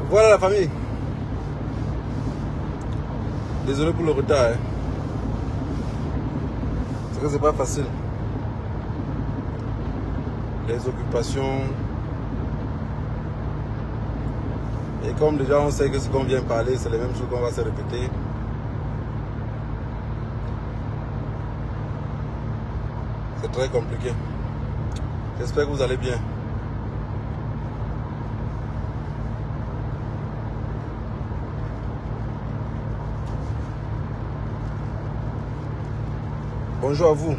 Voilà la famille. Désolé pour le retard. C'est que c'est pas facile. Les occupations. Et comme déjà on sait que ce qu'on vient parler, c'est les mêmes choses qu'on va se répéter. C'est très compliqué. J'espère que vous allez bien. Bonjour à vous.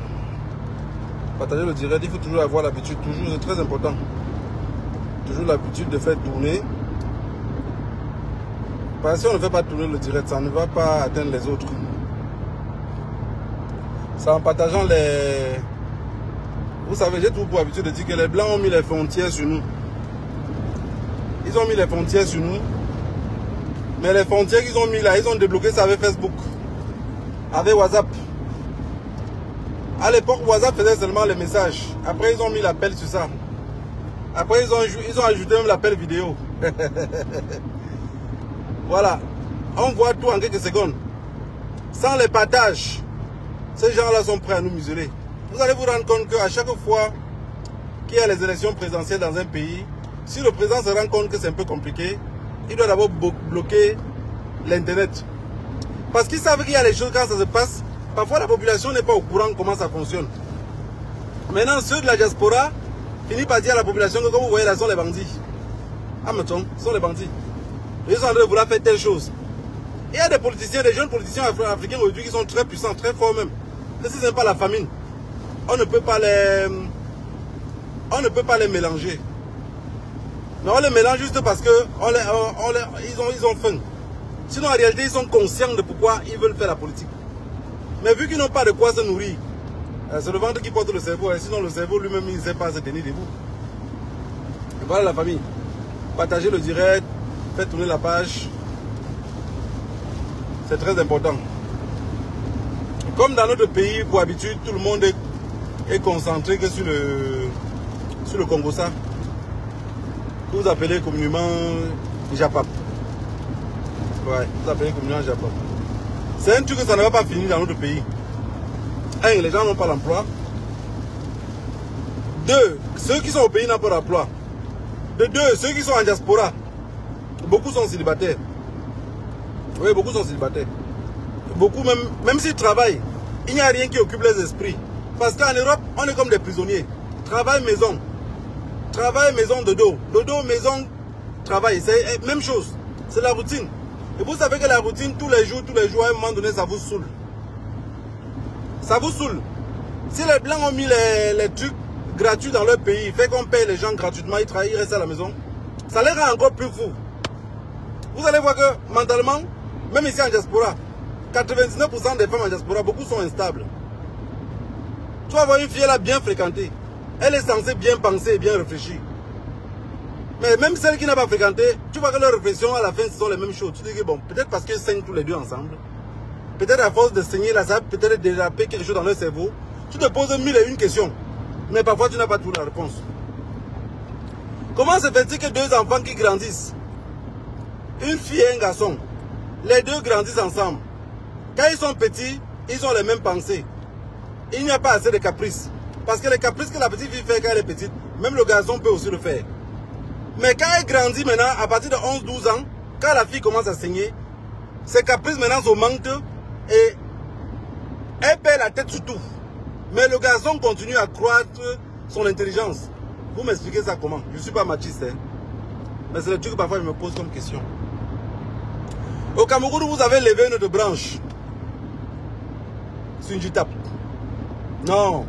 Partagez le direct, il faut toujours avoir l'habitude, toujours, c'est très important. Toujours l'habitude de faire tourner. Parce que si on ne fait pas tourner le direct, ça ne va pas atteindre les autres. C'est en partageant les... Vous savez, j'ai toujours pour habitude de dire que les Blancs ont mis les frontières sur nous. Ils ont mis les frontières sur nous. Mais les frontières qu'ils ont mis là, ils ont débloqué ça avec Facebook. Avec WhatsApp. À l'époque, WhatsApp faisait seulement les messages. Après, ils ont mis l'appel sur ça. Après, ils ont ajouté même l'appel vidéo. Voilà. On voit tout en quelques secondes. Sans les partages, ces gens-là sont prêts à nous museler. Vous allez vous rendre compte qu'à chaque fois qu'il y a les élections présidentielles dans un pays, si le président se rend compte que c'est un peu compliqué, il doit d'abord bloquer l'Internet. Parce qu'ils savent qu'il y a les choses quand ça se passe. Parfois, la population n'est pas au courant de comment ça fonctionne. Maintenant, ceux de la diaspora finissent par dire à la population que, comme vous voyez là, sont les bandits. Ah, mettons, sont les bandits. Ils sont en train de vouloir faire telle chose. Il y a des politiciens, des jeunes politiciens africains aujourd'hui qui sont très puissants, très forts même. Mais si ce n'est pas la famine, on ne peut pas les mélanger. Mais on les mélange juste parce que ils ont faim. Sinon, en réalité, ils sont conscients de pourquoi ils veulent faire la politique. Mais vu qu'ils n'ont pas de quoi se nourrir, c'est le ventre qui porte le cerveau. Et sinon, le cerveau lui-même, il ne sait pas se tenir debout. Et voilà la famille. Partagez le direct, faites tourner la page. C'est très important. Comme dans notre pays, pour habitude, tout le monde est concentré que sur le Congo-Ça, que vous appelez communément Japap. Ouais, vous appelez communément Japap. C'est un truc que ça ne va pas finir dans notre pays. Un, les gens n'ont pas l'emploi. Deux, ceux qui sont au pays n'ont pas d'emploi. De deux, ceux qui sont en diaspora, beaucoup sont célibataires. Oui, beaucoup sont célibataires. Beaucoup, même s'ils travaillent, il n'y a rien qui occupe les esprits. Parce qu'en Europe, on est comme des prisonniers. Travail, maison. Travail, maison, dodo. Dodo, maison, travail. C'est la même chose. C'est la routine. Et vous savez que la routine, tous les jours, à un moment donné, ça vous saoule. Ça vous saoule. Si les Blancs ont mis les trucs gratuits dans leur pays, fait qu'on paye les gens gratuitement, ils travaillent, ils restent à la maison, ça les rend encore plus fous. Vous allez voir que, mentalement, même ici en diaspora, 99% des femmes en diaspora, beaucoup sont instables. Tu vas voir une fille, elle a bien fréquenté. Elle est censée bien penser et bien réfléchir. Mais même celle qui n'a pas fréquenté, tu vois que leurs réflexions à la fin, ce sont les mêmes choses. Tu dis que bon, peut-être parce qu'ils saignent tous les deux ensemble. Peut-être à force de saigner là, ça va peut-être déraper quelque chose dans leur cerveau. Tu te poses 1001 questions. Mais parfois, tu n'as pas toute la réponse. Comment se fait-il que deux enfants qui grandissent, une fille et un garçon, les deux grandissent ensemble. Quand ils sont petits, ils ont les mêmes pensées. Il n'y a pas assez de caprices. Parce que les caprices que la petite fille fait quand elle est petite, même le garçon peut aussi le faire. Mais quand elle grandit maintenant, à partir de 11-12 ans, quand la fille commence à saigner, ses caprices maintenant s'augmentent et elle perd la tête sur tout. Mais le garçon continue à croître son intelligence. Vous m'expliquez ça comment? Je ne suis pas machiste, hein? Mais c'est le truc que parfois je me pose comme question. Au Cameroun, vous avez levé une autre branche. C'est une JTAP. Non.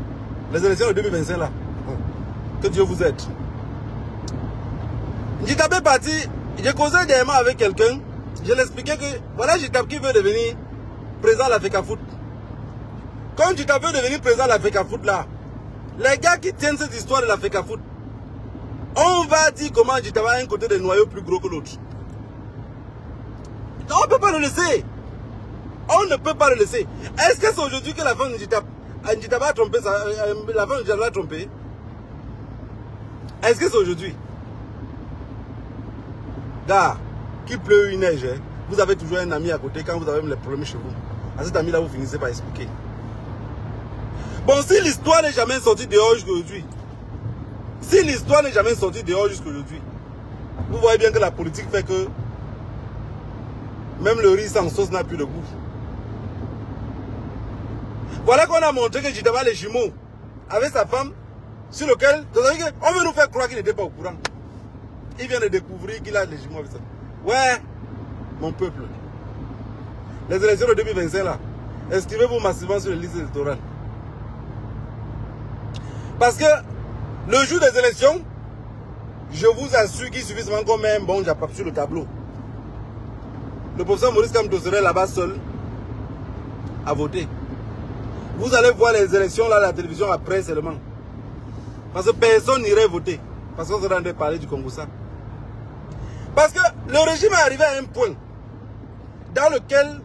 Les élections de 2025 là. Que Dieu vous aide. JTAP est parti. J'ai causé dernièrement avec quelqu'un. Je l'expliquais que voilà JTAP qui veut devenir président de la FECAFOOT. Quand JTAP veut devenir président de la FECAFOOT là, les gars qui tiennent cette histoire de la FECAFOOT, on va dire comment JTAP a un côté des noyaux plus gros que l'autre. On ne peut pas le laisser. On ne peut pas le laisser. Est-ce que c'est aujourd'hui que la femme de JTAP a trompé la femme de JTAP a trompé? Est-ce que c'est aujourd'hui? Gars, qu'il pleut ou il neige, hein, vous avez toujours un ami à côté quand vous avez les problèmes chez vous. À cet ami-là, vous finissez par expliquer. Bon, si l'histoire n'est jamais sortie dehors jusqu'aujourd'hui, si l'histoire n'est jamais sortie dehors jusqu'aujourd'hui, vous voyez bien que la politique fait que même le riz sans sauce n'a plus de goût. Voilà qu'on a montré que Jitaba les jumeaux avec sa femme, sur lequel on veut nous faire croire qu'il n'était pas au courant. Il vient de découvrir qu'il a les jumeaux avec ça. Ouais, mon peuple. Les élections de 2025 là, inscrivez-vous massivement sur les listes électorales. Parce que le jour des élections, je vous assure qu'il suffit seulement qu'on met un bon Japap sur le tableau. Le professeur Maurice Kamto serait là-bas seul à voter. Vous allez voir les élections là à la télévision après seulement. Parce que personne n'irait voter. Parce qu'on serait en train de parler du Congo-Ça. Parce que le régime est arrivé à un point dans lequel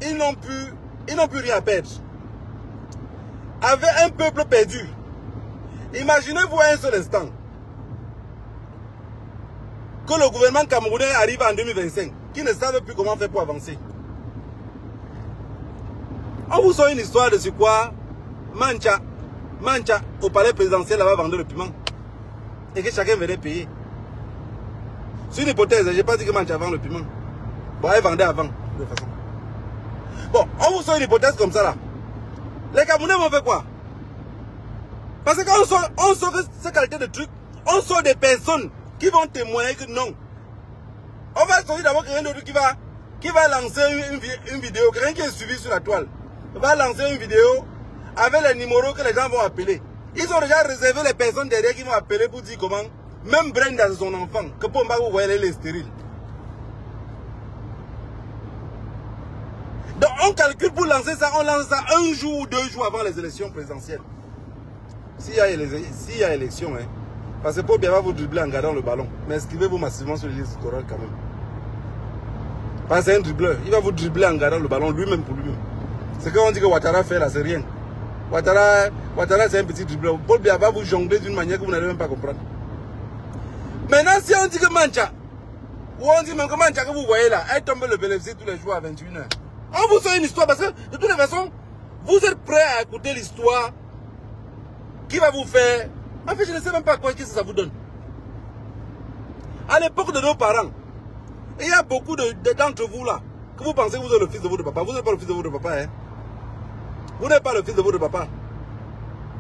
ils n'ont plus rien à perdre. Avec un peuple perdu, imaginez-vous un seul instant que le gouvernement camerounais arrive en 2025, qui ne savent plus comment faire pour avancer. On vous sort une histoire de ce quoi Mancha, au palais présidentiel, là-bas, vendait le piment. Et que chacun venait payer. C'est une hypothèse, je n'ai pas dit que Mancha vend le piment. Bon, elle vendait avant, de toute façon. Bon, on vous sort une hypothèse comme ça, là. Les Camerounais vont faire quoi? Parce que quand on sort cette qualité de trucs, on sort des personnes qui vont témoigner que non. On va sortir d'abord quelqu'un d'autre qui va lancer une vidéo, quelqu'un qui est suivi sur la toile, va lancer une vidéo avec les numéros que les gens vont appeler. Ils ont déjà réservé les personnes derrière qui vont appeler pour dire comment, même Brenda c'est son enfant, que pour moi vous voyez elle est stérile. Donc on calcule pour lancer ça, on lance ça un jour ou 2 jours avant les élections présidentielles. S'il y a élection, hein, parce que Paul Biya va vous dribbler en gardant le ballon. Mais inscrivez-vous massivement sur les listes électorales quand même. Parce que c'est un dribbleur. Il va vous dribbler en gardant le ballon lui-même pour lui-même. Ce qu'on dit que Ouattara fait là, c'est rien. Ouattara c'est un petit dribbleur. Paul Biya va vous jongler d'une manière que vous n'allez même pas comprendre. Maintenant, si on dit que Mancha, ou on dit même que Mancha que vous voyez là, elle tombe le bénéfice tous les jours à 21h. On vous sort une histoire parce que de toutes les façons, vous êtes prêts à écouter l'histoire qui va vous faire. En fait, je ne sais même pas quoi que ça vous donne. À l'époque de nos parents, il y a beaucoup d'entre vous là, que vous pensez que vous êtes le fils de votre papa. Vous n'êtes pas le fils de votre papa. Hein? Vous n'êtes pas le fils de votre papa.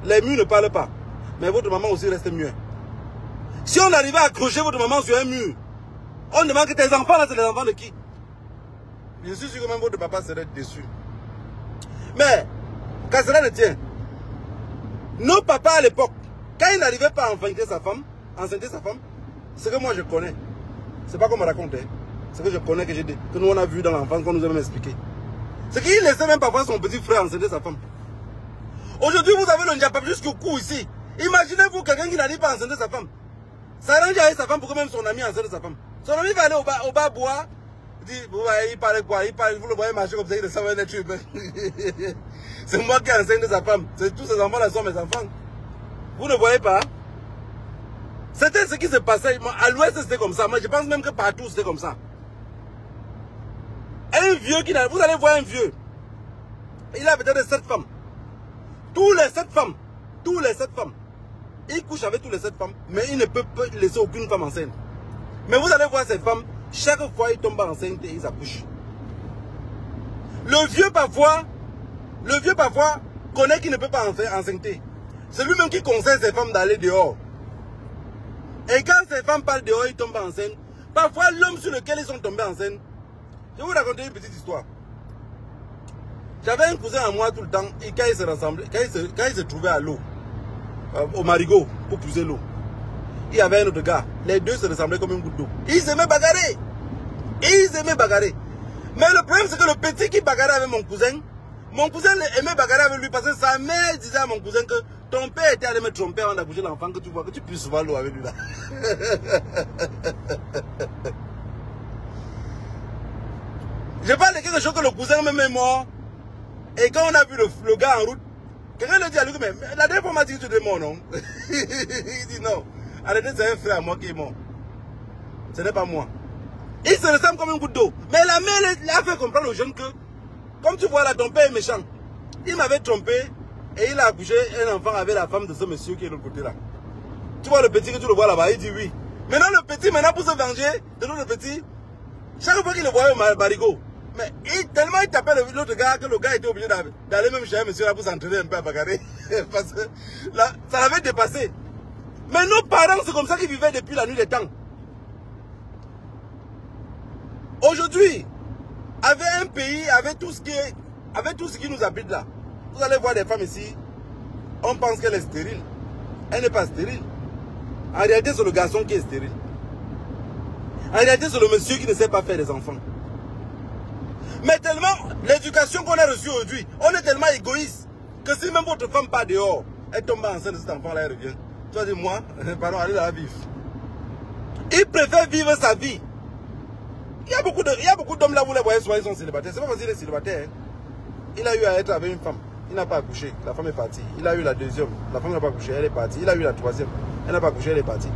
Les murs ne parlent pas. Mais votre maman aussi reste muet. Si on arrivait à accrocher votre maman sur un mur, on demande que tes enfants là, c'est les enfants de qui? Je suis sûr que même votre papa serait déçu. Mais, quand cela ne tient, nos papas à l'époque, quand ils n'arrivaient pas à enfanter sa femme, ce que moi je connais, c'est pas qu'on me raconte, hein, ce que je connais, que nous on a vu dans l'enfance, qu'on nous a même expliqué. C'est qu'il laissait même parfois son petit frère enceinte sa femme. Aujourd'hui, vous avez le Njapap jusqu'au cou ici. Imaginez-vous quelqu'un qui n'arrive pas à enceinte sa femme. S'arrange avec sa femme pour que même son ami enceinte sa femme. Son ami va aller au bas boire. Vous voyez, il parle quoi? Vous le voyez marcher comme ça, il ne savait pas être humain. C'est moi qui enseigne sa femme. Tous ces enfants-là sont mes enfants. Vous ne voyez pas? C'était ce qui se passait. À l'ouest, c'était comme ça. Moi, je pense même que partout, c'était comme ça. Un vieux qui n'a... Vous allez voir un vieux. Il a peut-être 7 femmes. Tous les 7 femmes. Il couche avec tous les 7 femmes. Mais il ne peut pas laisser aucune femme enceinte. Mais vous allez voir ces femmes. Chaque fois, il tombe enceinte et il accouche. Le vieux, parfois, connaît qu'il ne peut pas enceinte. C'est lui-même qui conseille ses femmes d'aller dehors. Et quand ces femmes parlent dehors, ils tombent enceintes. Parfois, l'homme sur lequel ils sont tombés enceintes. Je vais vous raconter une petite histoire. J'avais un cousin à moi tout le temps, et quand il se rassemblait, quand il se trouvait à l'eau, au marigot, pour pousser l'eau, il y avait un autre gars. Les deux se ressemblaient comme une goutte d'eau. Ils aimaient bagarrer. Mais le problème, c'est que le petit qui bagarrait avec mon cousin aimait bagarrer avec lui parce que sa mère disait à mon cousin que ton père était allé me tromper avant d'accoucher l'enfant, que tu vois, que tu puisses voir l'eau avec lui là. Je parle de quelque chose que le cousin même est mort. Et quand on a vu le gars en route, quelqu'un lui dit à lui, mais la dernière fois on m'a dit que tu es mort, non? Il dit non. Arrêtez, c'est un frère à moi qui est mort. Ce n'est pas moi. Il se ressemble comme un goutte d'eau. Mais la mère, elle a fait comprendre aux jeunes que, comme tu vois là, ton père est méchant. Il m'avait trompé et il a accouché un enfant avec la femme de ce monsieur qui est de l'autre côté là. Tu vois le petit que tu le vois là-bas, il dit oui. Maintenant le petit, pour se venger de l'autre petit, chaque fois qu'il le voyait au barigot, mais tellement il tapait l'autre gars que le gars était obligé d'aller même chez un monsieur là pour s'entraîner un peu à bagarrer. Parce que là, ça l'avait dépassé. Mais nos parents, c'est comme ça qu'ils vivaient depuis la nuit des temps. Aujourd'hui, avec un pays, avec tout ce qui nous habite là, vous allez voir des femmes ici, on pense qu'elle est stérile. Elle n'est pas stérile. En réalité, c'est le garçon qui est stérile. En réalité, c'est le monsieur qui ne sait pas faire des enfants. Mais tellement, l'éducation qu'on a reçue aujourd'hui, on est tellement égoïste que si même votre femme part dehors, elle tombe enceinte de cet enfant-là, elle revient. Tu vas dire, moi, pardon, allez la vivre. Il préfère vivre sa vie. Il y a beaucoup d'hommes là, vous les voyez souvent, ils sont célibataires. C'est pas parce qu'il est célibataire. Hein. Il a eu à être avec une femme. Il n'a pas accouché. La femme est partie. Il a eu la deuxième. La femme n'a pas accouché. Elle est partie. Il a eu la troisième. Elle n'a pas accouché. Elle est partie.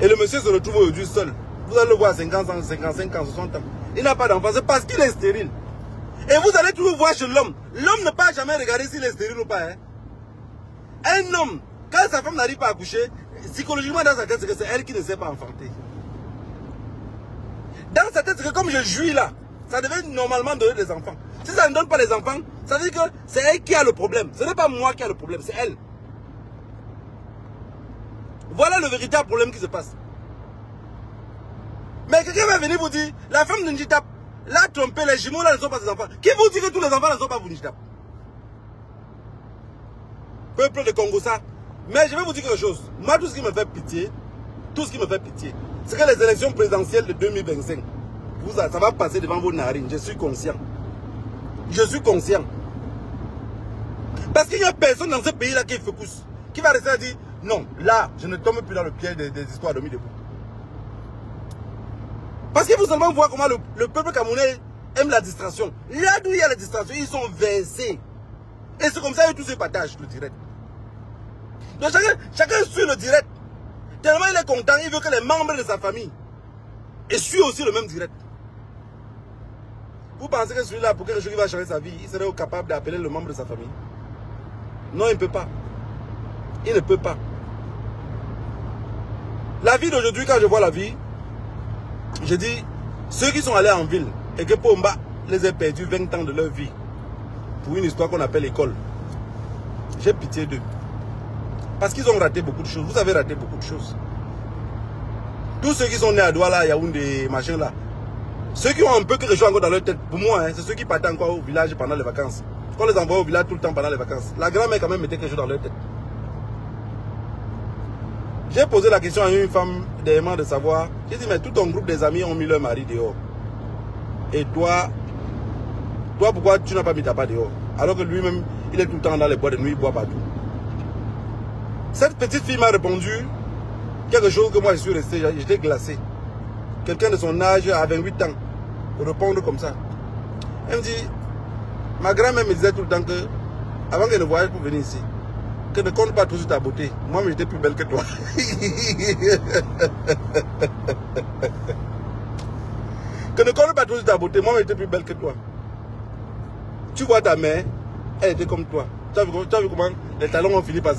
Et le monsieur se retrouve aujourd'hui seul. Vous allez le voir à 50 ans, 55 ans, 60 ans. Il n'a pas d'enfant. C'est parce qu'il est stérile. Et vous allez toujours voir chez l'homme. L'homme ne peut jamais regarder s'il est stérile ou pas. Hein. Un homme, quand sa femme n'arrive pas à accoucher, psychologiquement dans sa tête, c'est que c'est elle qui ne sait pas enfanter. Dans sa tête, c'est que comme je jouis là, ça devait normalement donner des enfants. Si ça ne donne pas des enfants, ça veut dire que c'est elle qui a le problème. Ce n'est pas moi qui a le problème, c'est elle. Voilà le véritable problème qui se passe. Mais quelqu'un va venir vous dire, la femme de Njitap, l'a trompé, les jumeaux là ne sont pas ses enfants. Qui vous dit que tous les enfants ne sont pas vous Njitap? Peuple de Congo ça. Mais je vais vous dire quelque chose. Moi, tout ce qui me fait pitié, c'est que les élections présidentielles de 2025, ça va passer devant vos narines. Je suis conscient. Je suis conscient. Parce qu'il n'y a personne dans ce pays-là qui est focus, qui va rester à dire, non, là, je ne tombe plus dans le piège des histoires de mis debout. Parce qu'il faut seulement voir comment le peuple camerounais aime la distraction. Là d'où il y a la distraction, ils sont versés. Et c'est comme ça que tout se partage, le direct. Donc chacun suit le direct. Tellement il est content, il veut que les membres de sa famille suivent aussi le même direct. Vous pensez que celui-là, pour quelque chose qui va changer sa vie, il serait capable d'appeler le membre de sa famille? Non, il ne peut pas. Il ne peut pas. La vie d'aujourd'hui, quand je vois la vie, je dis, ceux qui sont allés en ville et que Pomba les a perdus 20 ans de leur vie pour une histoire qu'on appelle école, j'ai pitié d'eux. Parce qu'ils ont raté beaucoup de choses. Vous avez raté beaucoup de choses. Tous ceux qui sont nés à Douala, Yaoundé, machin là, ceux qui ont un peu quelque chose encore dans leur tête, pour moi, hein, c'est ceux qui partent encore au village pendant les vacances. Qu'on les envoie au village tout le temps pendant les vacances. La grand-mère quand même mettait quelque chose dans leur tête. J'ai posé la question à une femme dernièrement de savoir, j'ai dit, mais tout ton groupe des amis ont mis leur mari dehors. Et toi pourquoi tu n'as pas mis ta part dehors? Alors que lui-même, il est tout le temps dans les bois de nuit, il boit partout. Cette petite fille m'a répondu quelque chose que moi je suis resté, j'étais glacé. Quelqu'un de son âge à 28 ans, répondre comme ça. Elle me dit, ma grand-mère me disait tout le temps que, avant qu'elle ne voyage pour venir ici, que ne compte pas tout sur ta beauté. Moi, j'étais plus belle que toi. Que ne compte pas tout sur ta beauté. Moi, j'étais plus belle que toi. Tu vois ta mère, elle était comme toi. Tu as vu comment les talons ont fini par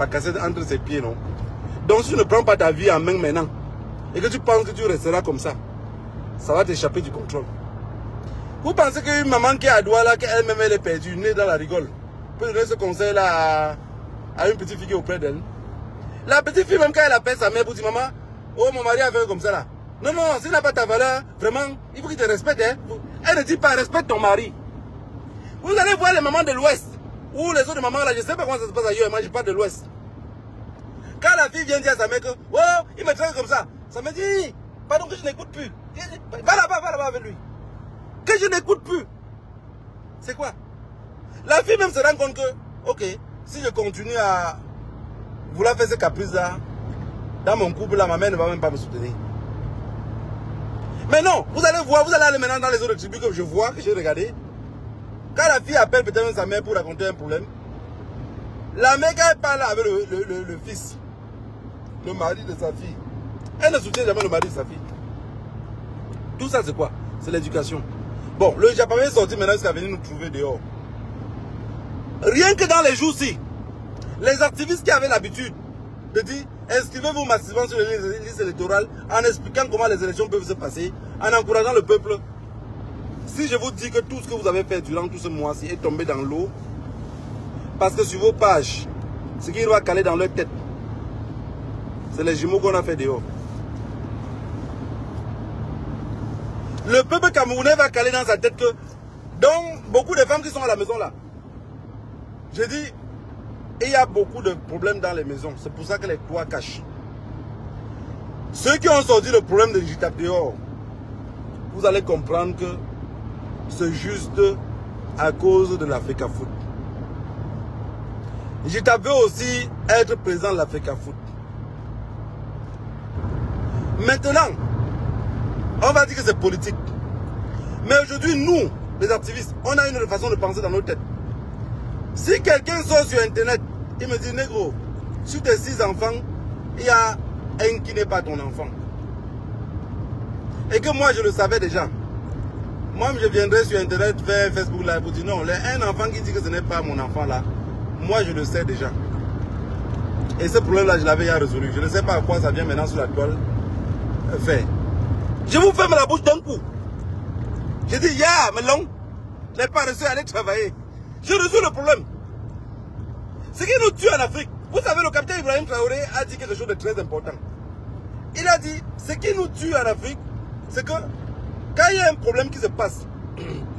casser entre ses pieds, non? Donc, si tu ne prends pas ta vie en main maintenant, et que tu penses que tu resteras comme ça, ça va t'échapper du contrôle. Vous pensez qu'une maman qui est à Douala, qu'elle-même elle est perdue, née dans la rigole, peut donner ce conseil-là à une petite fille qui est auprès d'elle? La petite fille, même quand elle appelle sa mère pour dire, maman, oh, mon mari a fait comme ça là. Non, non, s'il n'a pas ta valeur, vraiment, il faut qu'il te respecte. Hein. Elle ne dit pas, respecte ton mari. Vous allez voir les mamans de l'Ouest, ou les autres mamans là, je ne sais pas comment ça se passe ailleurs, moi je parle de l'Ouest. Quand la fille vient dire à sa mère que, oh, il me traite comme ça me dit, pardon que je n'écoute plus. Va là-bas avec lui. Que je n'écoute plus. C'est quoi? La fille même se rend compte que, ok, si je continue à vouloir faire ce caprice-là, dans mon couple, là, ma mère ne va même pas me soutenir. Mais non, vous allez voir, vous allez aller maintenant dans les autres tribus que je vois, que j'ai regardé. Quand la fille appelle peut-être sa mère pour raconter un problème, la mère, quand elle parle avec le fils, le mari de sa fille, elle ne soutient jamais le mari de sa fille. Tout ça, c'est quoi? C'est l'éducation. Bon, le Japonais est sorti maintenant jusqu'à venir nous trouver dehors. Rien que dans les jours-ci, les activistes qui avaient l'habitude de dire inscrivez-vous massivement sur les listes électorales en expliquant comment les élections peuvent se passer, en encourageant le peuple. Si je vous dis que tout ce que vous avez fait durant tout ce mois-ci est tombé dans l'eau, parce que sur vos pages, ce qui va caler dans leur tête, c'est les jumeaux qu'on a fait dehors. Le peuple camerounais va caler dans sa tête que, donc, beaucoup de femmes qui sont à la maison là, je dis, il y a beaucoup de problèmes dans les maisons. C'est pour ça que les toits cachent. Ceux qui ont sorti le problème de JTAP dehors, vous allez comprendre que c'est juste à cause de l'Africa Foot. JTAP veut aussi être président de l'Africa Foot. Maintenant, on va dire que c'est politique. Mais aujourd'hui, nous, les activistes, on a une façon de penser dans nos têtes. Si quelqu'un sort sur Internet, il me dit, négro, sur tes 6 enfants, il y a un qui n'est pas ton enfant. Et que moi, je le savais déjà. Moi, je viendrai sur Internet, faire Facebook Live pour dire, non, un enfant qui dit que ce n'est pas mon enfant là, moi, je le sais déjà. Et ce problème-là, je l'avais déjà résolu. Je ne sais pas à quoi ça vient maintenant sur la toile faire. Je vous ferme la bouche d'un coup. Je dis, ya, mais non, les paresseux, allez travailler. Je résous le problème. Ce qui nous tue en Afrique, vous savez, le capitaine Ibrahim Traoré a dit quelque chose de très important. Il a dit, ce qui nous tue en Afrique, c'est que quand il y a un problème qui se passe,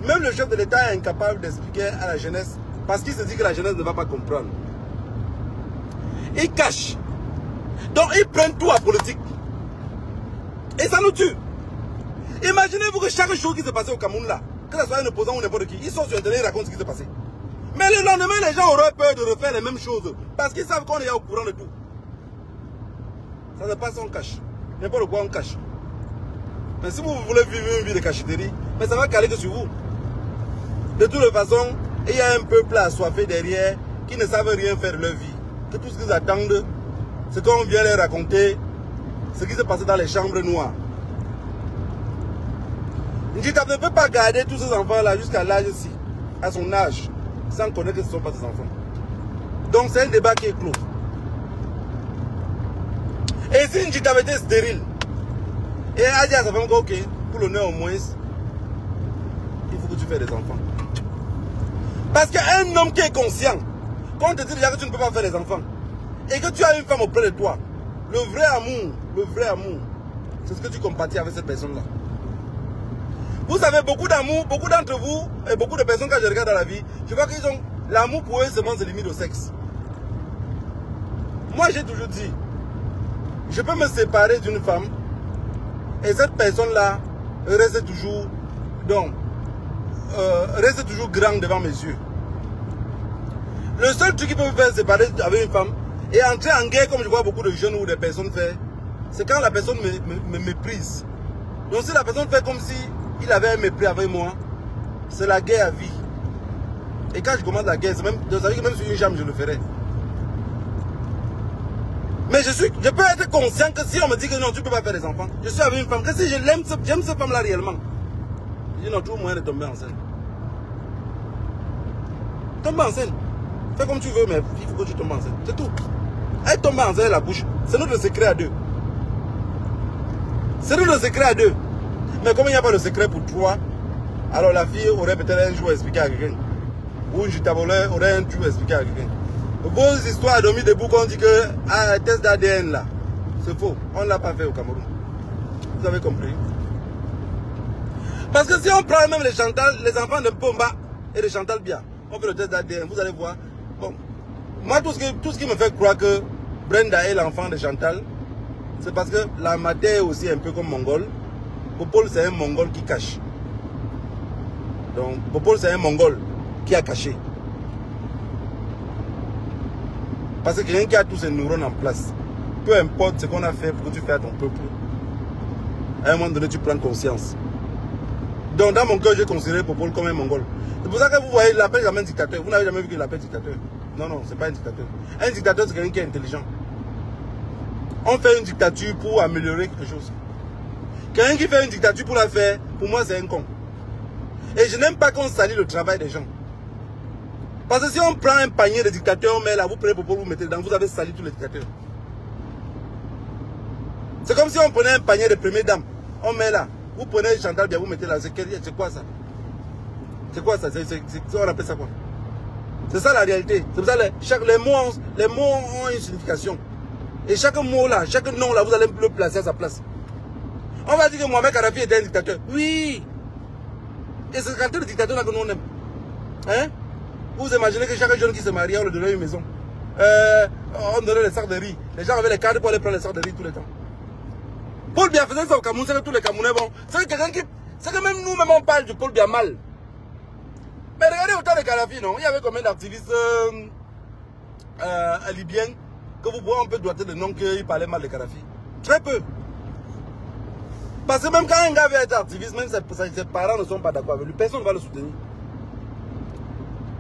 même le chef de l'État est incapable d'expliquer à la jeunesse, parce qu'il se dit que la jeunesse ne va pas comprendre. Ils cachent. Donc ils prennent tout à politique. Et ça nous tue. Imaginez-vous que chaque chose qui se passait au Cameroun là, que ce soit un opposant ou n'importe qui, ils sont sur Internet et racontent ce qui s'est passé. Mais le lendemain, les gens auraient peur de refaire les mêmes choses. Parce qu'ils savent qu'on est au courant de tout. Ça se passe, on cache. N'importe quoi, on cache. Mais si vous voulez vivre une vie de cachotterie, mais ça va caler que sur vous. De toute façon, il y a un peuple assoiffé derrière qui ne savent rien faire de leur vie. Que tout ce qu'ils attendent, c'est qu'on vient leur raconter ce qui s'est passé dans les chambres noires. Njitap ne peut pas garder tous ces enfants-là jusqu'à l'âge-ci, à son âge, sans connaître que ce ne sont pas ses enfants. Donc c'est un débat qui est clos. Et si Njitap était stérile, et a dit à sa femme, ok, pour l'honneur au moins, il faut que tu fasses des enfants. Parce qu'un homme qui est conscient, quand on te dit déjà que tu ne peux pas faire des enfants, et que tu as une femme auprès de toi, le vrai amour, c'est ce que tu compatis avec cette personne-là. Vous savez, beaucoup d'amour, beaucoup d'entre vous, et beaucoup de personnes quand je regarde dans la vie, je vois qu'ils ont, l'amour pour eux seulement se limite au sexe. Moi j'ai toujours dit, je peux me séparer d'une femme, et cette personne-là reste toujours, reste toujours grande devant mes yeux. Le seul truc qui peut me faire séparer avec une femme, et entrer en guerre comme je vois beaucoup de jeunes ou des personnes faire, c'est quand la personne me méprise. Donc si la personne fait comme si il avait un mépris avec moi, c'est la guerre à vie. Et quand je commence la guerre, ça veut dire que même sur une jambe, je le ferai. Mais je peux être conscient que si on me dit que non, tu ne peux pas faire des enfants, je suis avec une femme, que si je l'aime, j'aime cette femme-là réellement, je dis non, trouve moyen de tomber enceinte. Tombe enceinte. Fais comme tu veux, mais il faut que tu tombes enceinte. C'est tout. Elle tombe enceinte la bouche. C'est notre secret à deux. C'est notre secret à deux. Mais comme il n'y a pas de secret pour toi, alors la fille aurait peut-être un jour expliqué à quelqu'un. Ou une jutaboleur aurait un jour expliqué à quelqu'un. Vos histoires à dormir debout qu'on dit que un test d'ADN là, c'est faux. On ne l'a pas fait au Cameroun. Vous avez compris? Parce que si on prend même les Chantal, les enfants de Pomba et de Chantal Bia, on fait le test d'ADN, vous allez voir. Bon, moi tout ce qui me fait croire que Brenda est l'enfant de Chantal, c'est parce que la matière est aussi un peu comme mongol. Popol c'est un mongol qui cache. Donc Popol c'est un mongol qui a caché. Parce que quelqu'un qui a tous ses neurones en place, peu importe ce qu'on a fait pour que tu fasses à ton peuple, à un moment donné tu prends conscience. Donc dans mon cœur j'ai considéré Popol comme un mongol. C'est pour ça que vous voyez, il l'appelle jamais un dictateur. Vous n'avez jamais vu qu'il l'appelle dictateur. Non, non, c'est pas un dictateur. Un dictateur c'est quelqu'un qui est intelligent. On fait une dictature pour améliorer quelque chose. Quelqu'un qui fait une dictature pour la faire, pour moi c'est un con. Et je n'aime pas qu'on salit le travail des gens. Parce que si on prend un panier de dictateurs, on met là, vous prenez pour vous mettez dedans, vous avez sali tous les dictateurs. C'est comme si on prenait un panier de première dame, on met là, vous prenez Chantal bien, vous mettez là, c'est quoi ça? C'est quoi ça? On appelle ça quoi? C'est ça la réalité. C'est pour ça que les mots ont une signification. Et chaque mot là, chaque nom là, vous allez le placer à sa place. On va dire que Mohamed Kadhafi était un dictateur. Oui. Et c'est quand le dictateur là que nous on aime. Hein? Vous imaginez que chaque jeune qui se marie, on lui donnait une maison. On donnait les sacs de riz. Les gens avaient les cartes pour aller prendre les sacs de riz tout le temps. Paul Biya faisait ça au Cameroun, c'est que tous les Camerounais bon. C'est que quelqu'un qui. C'est que même nous-mêmes on parle de Paul Biya mal. Mais regardez autant de Kadhafi, non? Il y avait combien d'activistes libyens que vous pouvez, on peut doiter le nom qu'ils parlaient mal de Kadhafi? Très peu. Parce que même quand un gars veut être activiste, même ses parents ne sont pas d'accord avec lui, personne ne va le soutenir.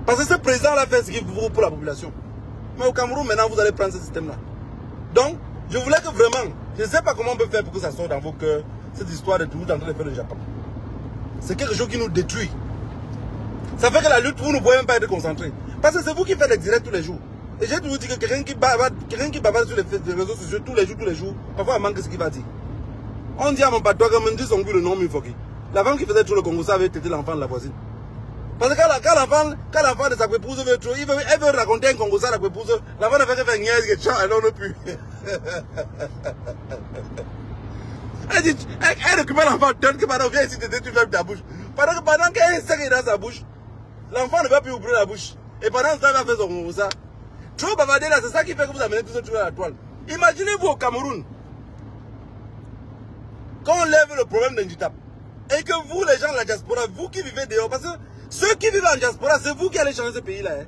Parce que ce président-là fait ce qu'il faut pour la population. Mais au Cameroun, maintenant, vous allez prendre ce système-là. Donc, je voulais que vraiment, je ne sais pas comment on peut faire pour que ça sorte dans vos cœurs, cette histoire de tout en train de faire le Japon. C'est quelque chose qui nous détruit. Ça fait que la lutte, vous ne pouvez même pas être concentré. Parce que c'est vous qui faites les directs tous les jours. Et j'ai toujours dit que quelqu'un qui bavarde sur les réseaux sociaux tous les jours, parfois il manque ce qu'il va dire. On dit à mon patois que me dit son goût le nom Mifoki. La femme qui faisait trop le Congo, ça avait été l'enfant de la voisine. Parce que quand l'enfant de sa épouse veut trop, elle veut raconter un Congo ça à la épouse, l'enfant ne fait que faire niaise et elle n'en a plus. Elle récupère l'enfant, donne que pendant viens ici, tu fermes ta bouche. Pendant qu'elle sait dans sa bouche, l'enfant ne va plus ouvrir la bouche. Et pendant ce temps, il va faire son Congo ça. Trop bavarder là, c'est ça qui fait que vous amenez tout ce truc à la toile. Imaginez-vous au Cameroun, quand on lève le problème d'handicap, et que vous, les gens de la diaspora, vous qui vivez dehors, parce que ceux qui vivent en diaspora, c'est vous qui allez changer ce pays-là. Hein.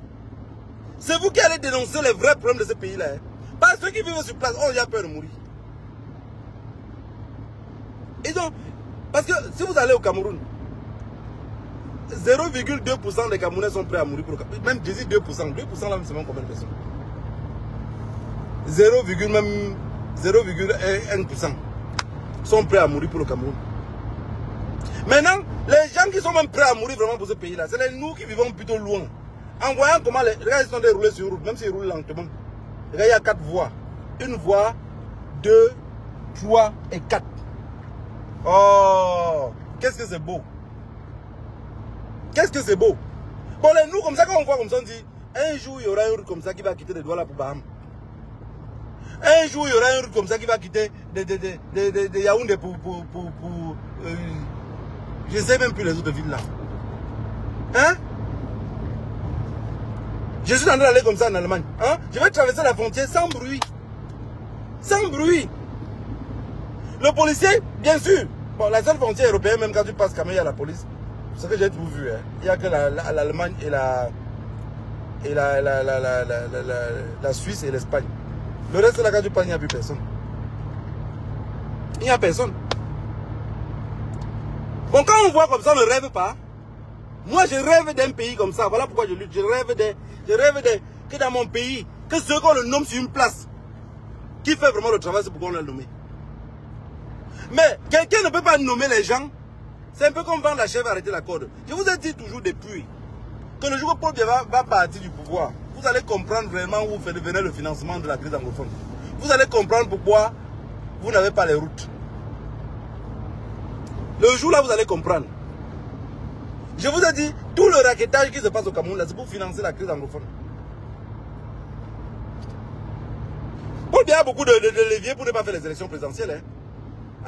C'est vous qui allez dénoncer les vrais problèmes de ce pays-là. Hein. Pas ceux qui vivent sur place, on a peur de mourir. Et donc, parce que si vous allez au Cameroun, 0,2% des Camerounais sont prêts à mourir pour le Cameroun. Même je dis 2%, 2% là, c'est même combien de personnes? 0,1% sont prêts à mourir pour le Cameroun. Maintenant, les gens qui sont même prêts à mourir vraiment pour ce pays-là, c'est nous qui vivons plutôt loin. En voyant comment les gars ils sont déroulés sur route, même s'ils roulent lentement. Là, il y a 4 voies. Une voie, 2, 3 et 4. Oh, qu'est-ce que c'est beau. Qu'est-ce que c'est beau. Bon, les nous, comme ça, quand on voit comme ça, on dit, un jour, il y aura une route comme ça qui va quitter de Douala pour Baham. Un jour, il y aura une route comme ça qui va quitter de Yaoundé pour je ne sais même plus les autres villes là. Hein? Je suis en train d'aller comme ça en Allemagne. Hein? Je vais traverser la frontière sans bruit. Sans bruit. Le policier, bien sûr. Bon, la seule frontière européenne, même quand tu passes quand même, il y a la police. C'est ce que j'ai tout vu. Hein. Il n'y a que l'Allemagne et la Suisse et l'Espagne. Le reste là, quand tu passes, il n'y a plus personne. Il n'y a personne. Bon, quand on voit comme ça, on ne rêve pas. Moi, je rêve d'un pays comme ça. Voilà pourquoi je lutte. Je rêve que dans mon pays, que ceux qu'on le nomme sur une place, qui fait vraiment le travail, c'est pourquoi on l'a nommé. Mais quelqu'un ne peut pas nommer les gens. C'est un peu comme vendre la chèvre et arrêter la corde. Je vous ai dit toujours depuis que le jour où Paul Biya va partir du pouvoir, vous allez comprendre vraiment où venait le financement de la crise anglophone. Vous allez comprendre pourquoi vous n'avez pas les routes. Le jour là, vous allez comprendre. Je vous ai dit, tout le raquettage qui se passe au Cameroun, c'est pour financer la crise anglophone. Paul Biya a beaucoup de leviers pour ne pas faire les élections présidentielles. Hein.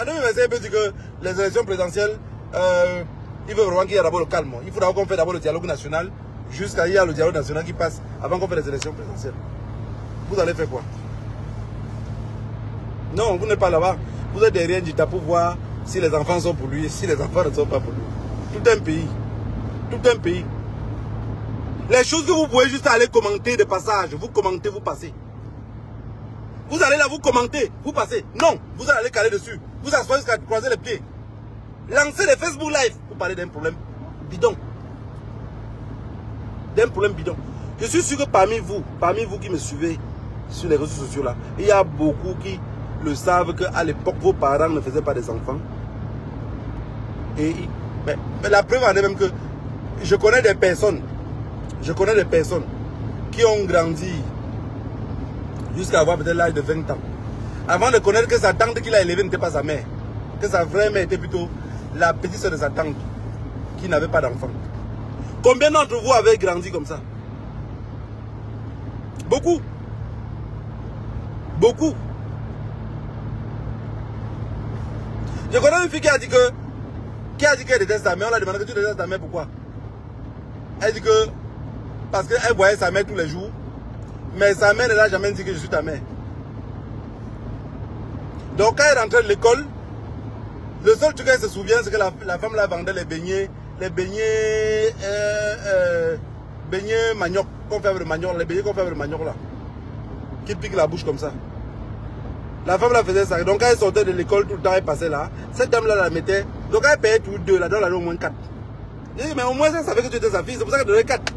En 2025, il peut dire que les élections présidentielles, il veut vraiment qu'il y ait d'abord le calme. Il faudra qu'on fasse d'abord le dialogue national, jusqu'à il y a le dialogue national qui passe avant qu'on fasse les élections présidentielles. Vous allez faire quoi? Non, vous n'êtes pas là-bas. Vous êtes derrière Njita pour voir si les enfants sont pour lui, si les enfants ne sont pas pour lui. Tout un pays. Tout un pays. Les choses que vous pouvez juste aller commenter de passage. Vous commentez, vous passez. Vous allez là, vous commentez, vous passez. Non, vous allez caler dessus. Vous assoyez jusqu'à croiser les pieds. Lancez des Facebook Live pour parler d'un problème bidon. D'un problème bidon. Je suis sûr que parmi vous qui me suivez sur les réseaux sociaux là, il y a beaucoup qui le savent qu'à l'époque, vos parents ne faisaient pas des enfants. Mais la preuve en est même que je connais des personnes qui ont grandi jusqu'à avoir peut-être l'âge de 20 ans. Avant de connaître que sa tante qui l'a élevée n'était pas sa mère. Que sa vraie mère était plutôt la petite soeur de sa tante qui n'avait pas d'enfant. Combien d'entre vous avez grandi comme ça? Beaucoup. Beaucoup. Je connais une fille qui a dit qu'elle déteste sa mère. On l'a demandé que tu détestes ta mère, pourquoi? Elle dit que parce qu'elle voyait sa mère tous les jours. Mais sa mère ne l'a jamais dit que je suis ta mère. Donc quand elle rentrait de l'école, le seul truc qu'elle se souvient, c'est que la femme là vendait les beignets manioc, qu'on fait avec le manioc, les beignets qu'on fait avec le manioc là. Qui pique la bouche comme ça. La femme là faisait ça. Donc quand elle sortait de l'école tout le temps, elle passait là. Cette dame là la mettait. Donc elle payait tous deux, là-dedans elle avait au moins 4. J'ai dit, mais au moins elle savait que tu étais sa fille, c'est pour ça qu'elle donnait 4.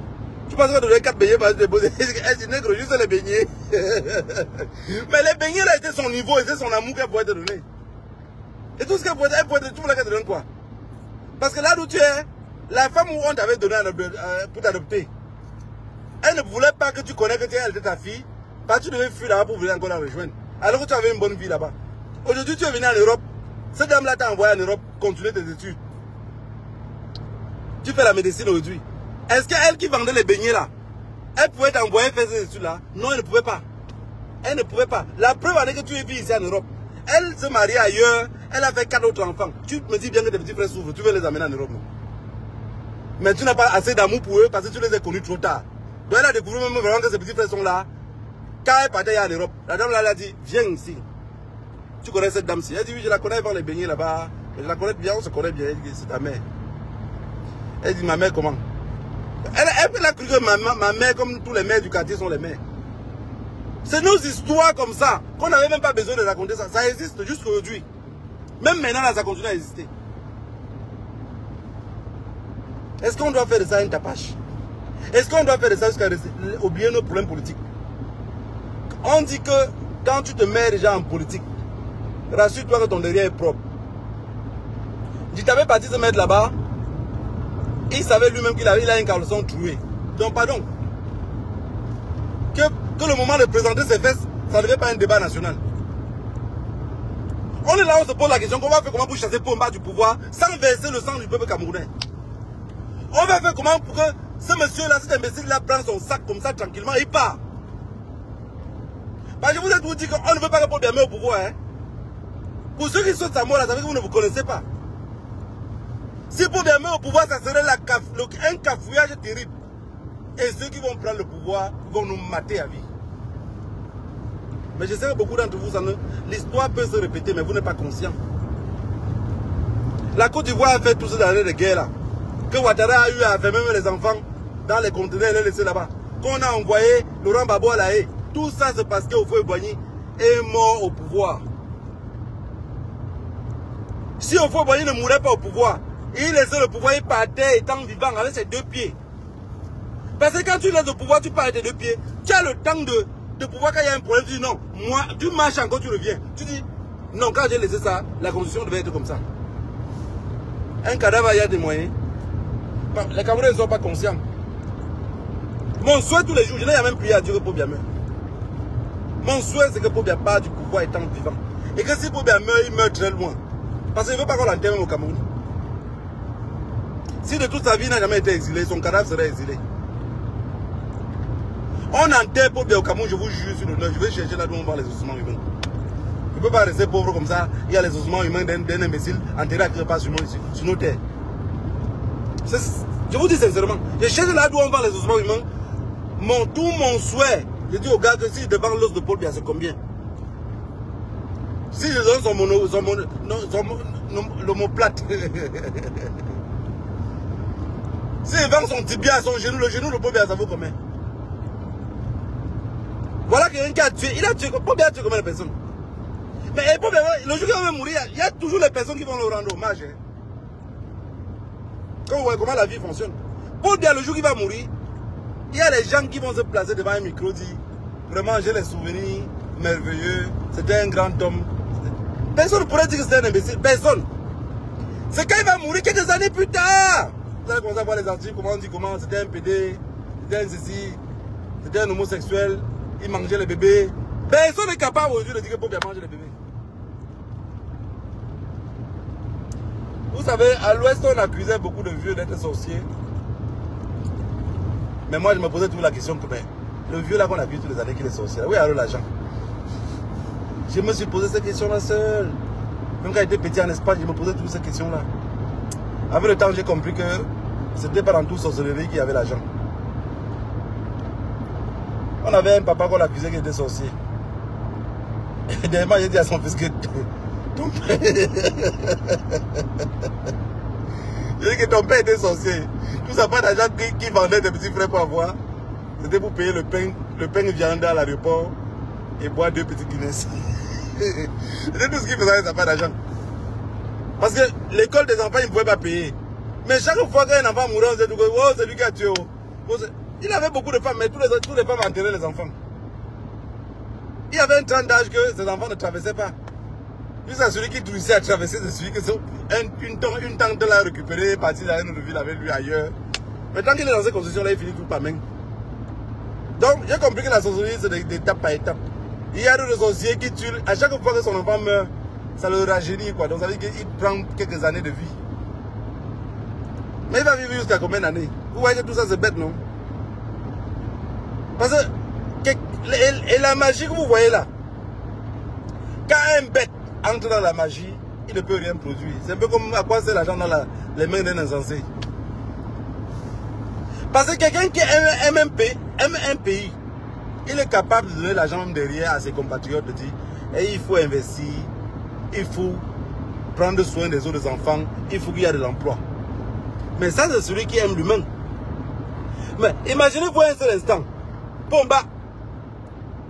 Tu penses qu'elle donnait 4 beignets parce que tu déposais. Elle dit, nègre, juste les beignets. Mais les beignets là étaient son niveau, c'était son amour qu'elle pouvait te donner. Et tout ce qu'elle pouvait te donner, qu'elle te donne quoi? Parce que là d'où tu es, la femme où on t'avait donné pour t'adopter, elle ne voulait pas que tu connaisses que elle était ta fille, parce que tu devais fuir là-bas pour venir encore la rejoindre. Alors que tu avais une bonne vie là-bas. Aujourd'hui tu es venu en Europe, cette dame-là t'a envoyé en Europe continuer tes études. Tu fais la médecine aujourd'hui. Est-ce qu'elle qui vendait les beignets là, elle pouvait t'envoyer faire ces études là? Non, elle ne pouvait pas. Elle ne pouvait pas. La preuve en est que tu es venu ici en Europe. Elle se marie ailleurs, elle a fait 4 autres enfants. Tu me dis bien que tes petits frères souffrent, tu veux les amener en Europe. Non? Mais tu n'as pas assez d'amour pour eux parce que tu les as connus trop tard. Donc elle a découvert même vraiment que ses petits frères sont là. Quand elle partait en Europe, la dame là, elle a dit, viens ici. Tu connais cette dame-ci? Elle dit, oui, je la connais, elle vend les beignets là-bas. Je la connais bien, on se connaît bien. Elle dit, c'est ta mère. Elle dit, ma mère comment? Elle a cru que ma mère, comme tous les mères du quartier, sont les mères. C'est nos histoires comme ça, qu'on n'avait même pas besoin de raconter ça. Ça existe jusqu'à aujourd'hui. Même maintenant, là, ça continue à exister. Est-ce qu'on doit faire de ça une tapache? Est-ce qu'on doit faire de ça jusqu'à oublier nos problèmes politiques? On dit que quand tu te mets déjà en politique, rassure-toi que ton derrière est propre. Tu t'avais parti se mettre là-bas, il savait lui-même qu'il a un caleçon troué. Donc pardon. Que le moment de présenter ses fesses, ça ne devait pas être un débat national. On est là, on se pose la question, qu'on va faire comment pour chasser Pomba du pouvoir sans verser le sang du peuple camerounais? On va faire comment pour que ce monsieur-là, cet imbécile-là, prenne son sac comme ça tranquillement et il part? Parce que je vous ai tout dit qu'on ne veut pas que Paul Biya au pouvoir. Hein? Pour ceux qui sont à mort, là, ça veut dire que vous ne vous connaissez pas. Si Paul Biya au pouvoir, ça serait un cafouillage terrible. Et ceux qui vont prendre le pouvoir vont nous mater à vie. Mais je sais que beaucoup d'entre vous, l'histoire peut se répéter, mais vous n'êtes pas conscient. La Côte d'Ivoire a fait tout ce années de guerre là. Que Ouattara a eu à faire même les enfants dans les conteneurs et les laisser là-bas. Qu'on a envoyé Laurent Gbagbo à la haie. Tout ça c'est parce que Houphouët-Boigny est mort au pouvoir. Si Houphouët-Boigny ne mourait pas au pouvoir, il laissait le pouvoir, il partait étant vivant avec ses 2 pieds. Parce que quand tu laisses le pouvoir, tu pars avec tes 2 pieds. Tu as le temps de pouvoir, quand il y a un problème, tu dis non, moi, tu marches encore, tu reviens. Tu dis, non, quand j'ai laissé ça, la constitution devait être comme ça. Un cadavre, il y a des moyens. Les Camerounais ne sont pas conscients. Mon souhait tous les jours, je n'ai même prié à Dieu que Paul Biya meure. Mon souhait, c'est que Paul Biya parte du pouvoir étant vivant. Et que si Paul Biya meurt, il meurt très loin. Parce qu'il ne veut pas qu'on l'enterre même au Cameroun. Si de toute sa vie il n'a jamais été exilé, son cadavre serait exilé. On enterre Paul Biya au Cameroun, je vous jure sur l'honneur, je vais chercher là où on voit les ossements humains. Il ne peut pas rester pauvre comme ça, il y a les ossements humains d'un imbécile enterré à quelque part sur nos terres. Je vous dis sincèrement, je cherche là où on voit les ossements humains. Tout mon souhait, je dis aux gars que si devant l'os de Paul Biya, c'est combien? Si je donne l'omoplate, si je vends son tibia à son genou, le genou de Paul Biya, ça vaut combien? Voilà quelqu'un qui a tué. Il a tué. Paul Biya a tué combien de personnes? Mais Paul Biya, le jour qu'il va mourir, il y a toujours les personnes qui vont le rendre hommage. Hein. Quand vous voyez comment la vie fonctionne. Paul Biya, le jour qu'il va mourir, il y a les gens qui vont se placer devant un micro, dire vraiment j'ai les souvenirs merveilleux, c'était un grand homme. Personne ne pourrait dire que c'était un imbécile. Personne. C'est quand il va mourir quelques années plus tard. Vous allez commencer à voir les articles, comment on dit comment, c'était un PD, c'était un ceci, c'était un homosexuel, il mangeait les bébés. Personne n'est capable aujourd'hui de dire que Pombe a mangé les bébés. Vous savez, à l'Ouest, on accusait beaucoup de vieux d'être sorciers. Mais moi, je me posais toujours la question que le vieux là qu'on a vu toutes les années qu'il est sorcier, là, où est alors l'argent? Je me suis posé cette question-là seul. Même quand j'étais petit en Espagne, je me posais toujours cette question-là. Avec le temps, j'ai compris que c'était pas dans toute sorcellerie qu'il y avait l'argent. On avait un papa qu'on accusait qu'il était sorcier. Et dernièrement, j'ai dit à son fils que ton père... J'ai dit que ton père était sorcier. Tout ça, pas d'argent qui vendait des petits frères pour avoir. C'était pour payer le pain viande à l'aéroport et boire 2 petits Guinness. C'était tout ce qu'il faisait, ça n'a pas d'argent. Parce que l'école des enfants, il ne pouvait pas payer. Mais chaque fois qu'un enfant mourait, on disait oh, c'est lui qui a tué. Il avait beaucoup de femmes, mais toutes les femmes enterraient les enfants. Il y avait un temps d'âge que ces enfants ne traversaient pas. Jusqu'à celui qui réussissait à traverser, c'est celui que une tante l'a récupéré, parti dans une autre ville avec lui ailleurs. Mais tant qu'il est dans cette construction-là, il finit tout par main. Donc, j'ai compris que la sorcellerie, c'est d'étape par étape. Il y a des sorciers qui tuent. À chaque fois que son enfant meurt, ça le rajeunit, quoi. Donc, ça veut dire qu'il prend quelques années de vie. Mais il va vivre jusqu'à combien d'années? Vous voyez que tout ça, c'est bête, non? Parce que, et la magie que vous voyez là, quand un bête entre dans la magie, il ne peut rien produire. C'est un peu comme à quoi c'est l'argent dans les mains d'un insensé. Parce que quelqu'un qui aime un pays, il est capable de donner l'argent même derrière à ses compatriotes, de dire, et il faut investir, il faut prendre soin des autres enfants, il faut qu'il y ait de l'emploi. Mais ça, c'est celui qui aime l'humain. Mais imaginez-vous un seul instant, Pomba,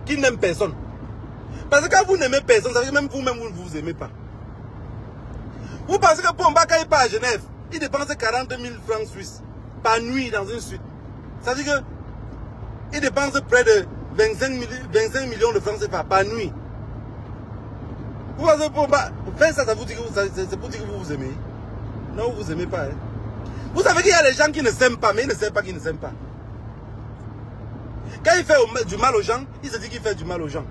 qui n'aime personne. Parce que quand vous n'aimez personne, ça veut dire même vous-même, vous ne vous aimez pas. Vous pensez que Pomba, quand il part à Genève, il dépense 40 000 francs suisses par nuit dans une suite. Ça veut dire qu'il dépense près de 25 millions de francs CFA par nuit. Vous pensez que Pomba, faire ça, c'est pour dire que vous vous aimez. Non, vous ne vous aimez pas. Hein. Vous savez qu'il y a des gens qui ne s'aiment pas, mais ils ne savent pas qu'ils ne s'aiment pas. Quand il fait du mal aux gens, il se dit qu'il fait du mal aux gens.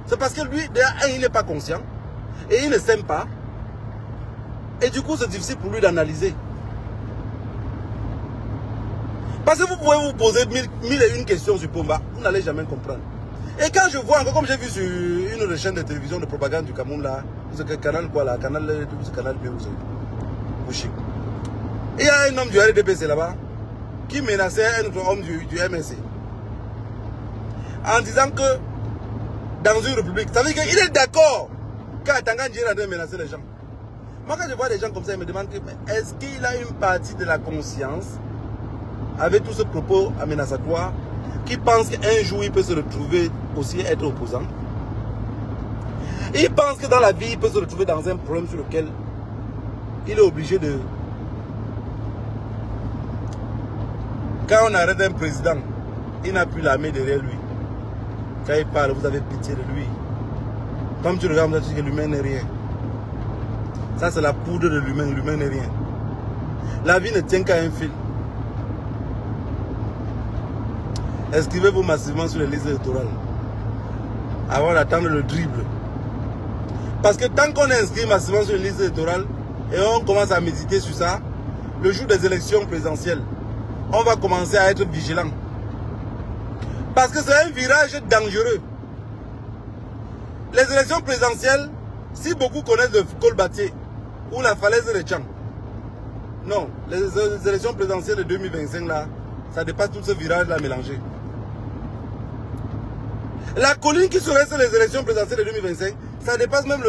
C'est parce que lui, déjà, il n'est pas conscient. Et il ne s'aime pas. Et du coup, c'est difficile pour lui d'analyser. Parce que vous pouvez vous poser mille et une questions sur Pomba. Vous n'allez jamais comprendre. Et quand je vois encore, comme j'ai vu sur une des chaînes de télévision de propagande du Cameroun, là, ce canal quoi là, canal B ou c'est Bouchi. Il y a un homme du RDPC là-bas qui menaçait un autre homme du MSC. En disant que dans une république, ça veut dire qu'il est d'accord quand Tangan Djira doit menacer les gens. Moi, quand je vois des gens comme ça, ils me demandent est-ce qu'il a une partie de la conscience avec tout ce propos amenaçatoire qui pense qu'un jour il peut se retrouver aussi être opposant. Il pense que dans la vie, il peut se retrouver dans un problème sur lequel il est obligé de... Quand on arrête un président, il n'a plus l'armée derrière lui. Quand il parle, vous avez pitié de lui. Comme tu regardes, tu dis que l'humain n'est rien. Ça, c'est la poudre de l'humain. L'humain n'est rien. La vie ne tient qu'à un fil. Inscrivez-vous massivement sur les listes électorales. Avant d'attendre le dribble. Parce que tant qu'on est inscrit massivement sur les listes électorales et on commence à méditer sur ça, le jour des élections présidentielles, on va commencer à être vigilant. Parce que c'est un virage dangereux. Les élections présidentielles, si beaucoup connaissent le Colbatier ou la falaise de Tchang, non, les élections présidentielles de 2025 là, ça dépasse tout ce virage là mélangé. La colline qui serait sur les élections présidentielles de 2025, ça dépasse même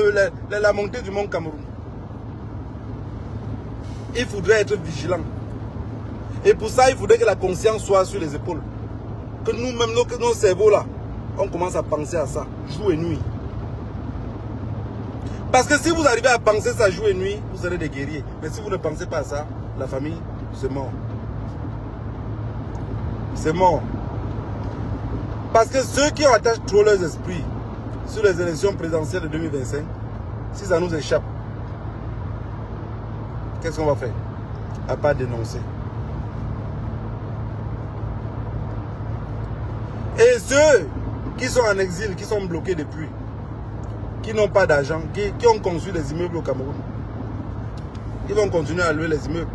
la montée du mont Cameroun. Il faudrait être vigilant. Et pour ça, il faudrait que la conscience soit sur les épaules. Que nous-mêmes, nos cerveaux là, on commence à penser à ça, jour et nuit. Parce que si vous arrivez à penser ça jour et nuit, vous serez des guerriers. Mais si vous ne pensez pas à ça, la famille, c'est mort. C'est mort. Parce que ceux qui ont attaché trop leurs esprits sur les élections présidentielles de 2025, si ça nous échappe, qu'est-ce qu'on va faire? À part dénoncer. Et ceux qui sont en exil, qui sont bloqués depuis, qui n'ont pas d'argent, qui ont construit des immeubles au Cameroun, ils vont continuer à louer les immeubles.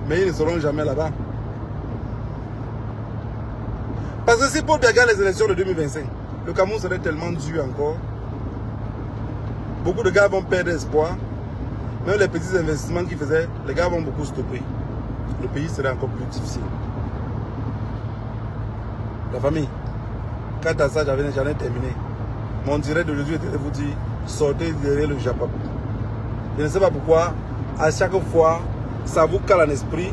Mais ils ne seront jamais là-bas. Parce que si Paul Biya gagne les élections de 2025, le Cameroun serait tellement dur encore. Beaucoup de gars vont perdre espoir. Même les petits investissements qu'ils faisaient, les gars vont beaucoup stopper. Le pays serait encore plus difficile. La famille, quant à ça, j'en ai terminé. Mon direct d'aujourd'hui était de vous dire, sortez derrière le Japon. Je ne sais pas pourquoi, à chaque fois, ça vous cale en esprit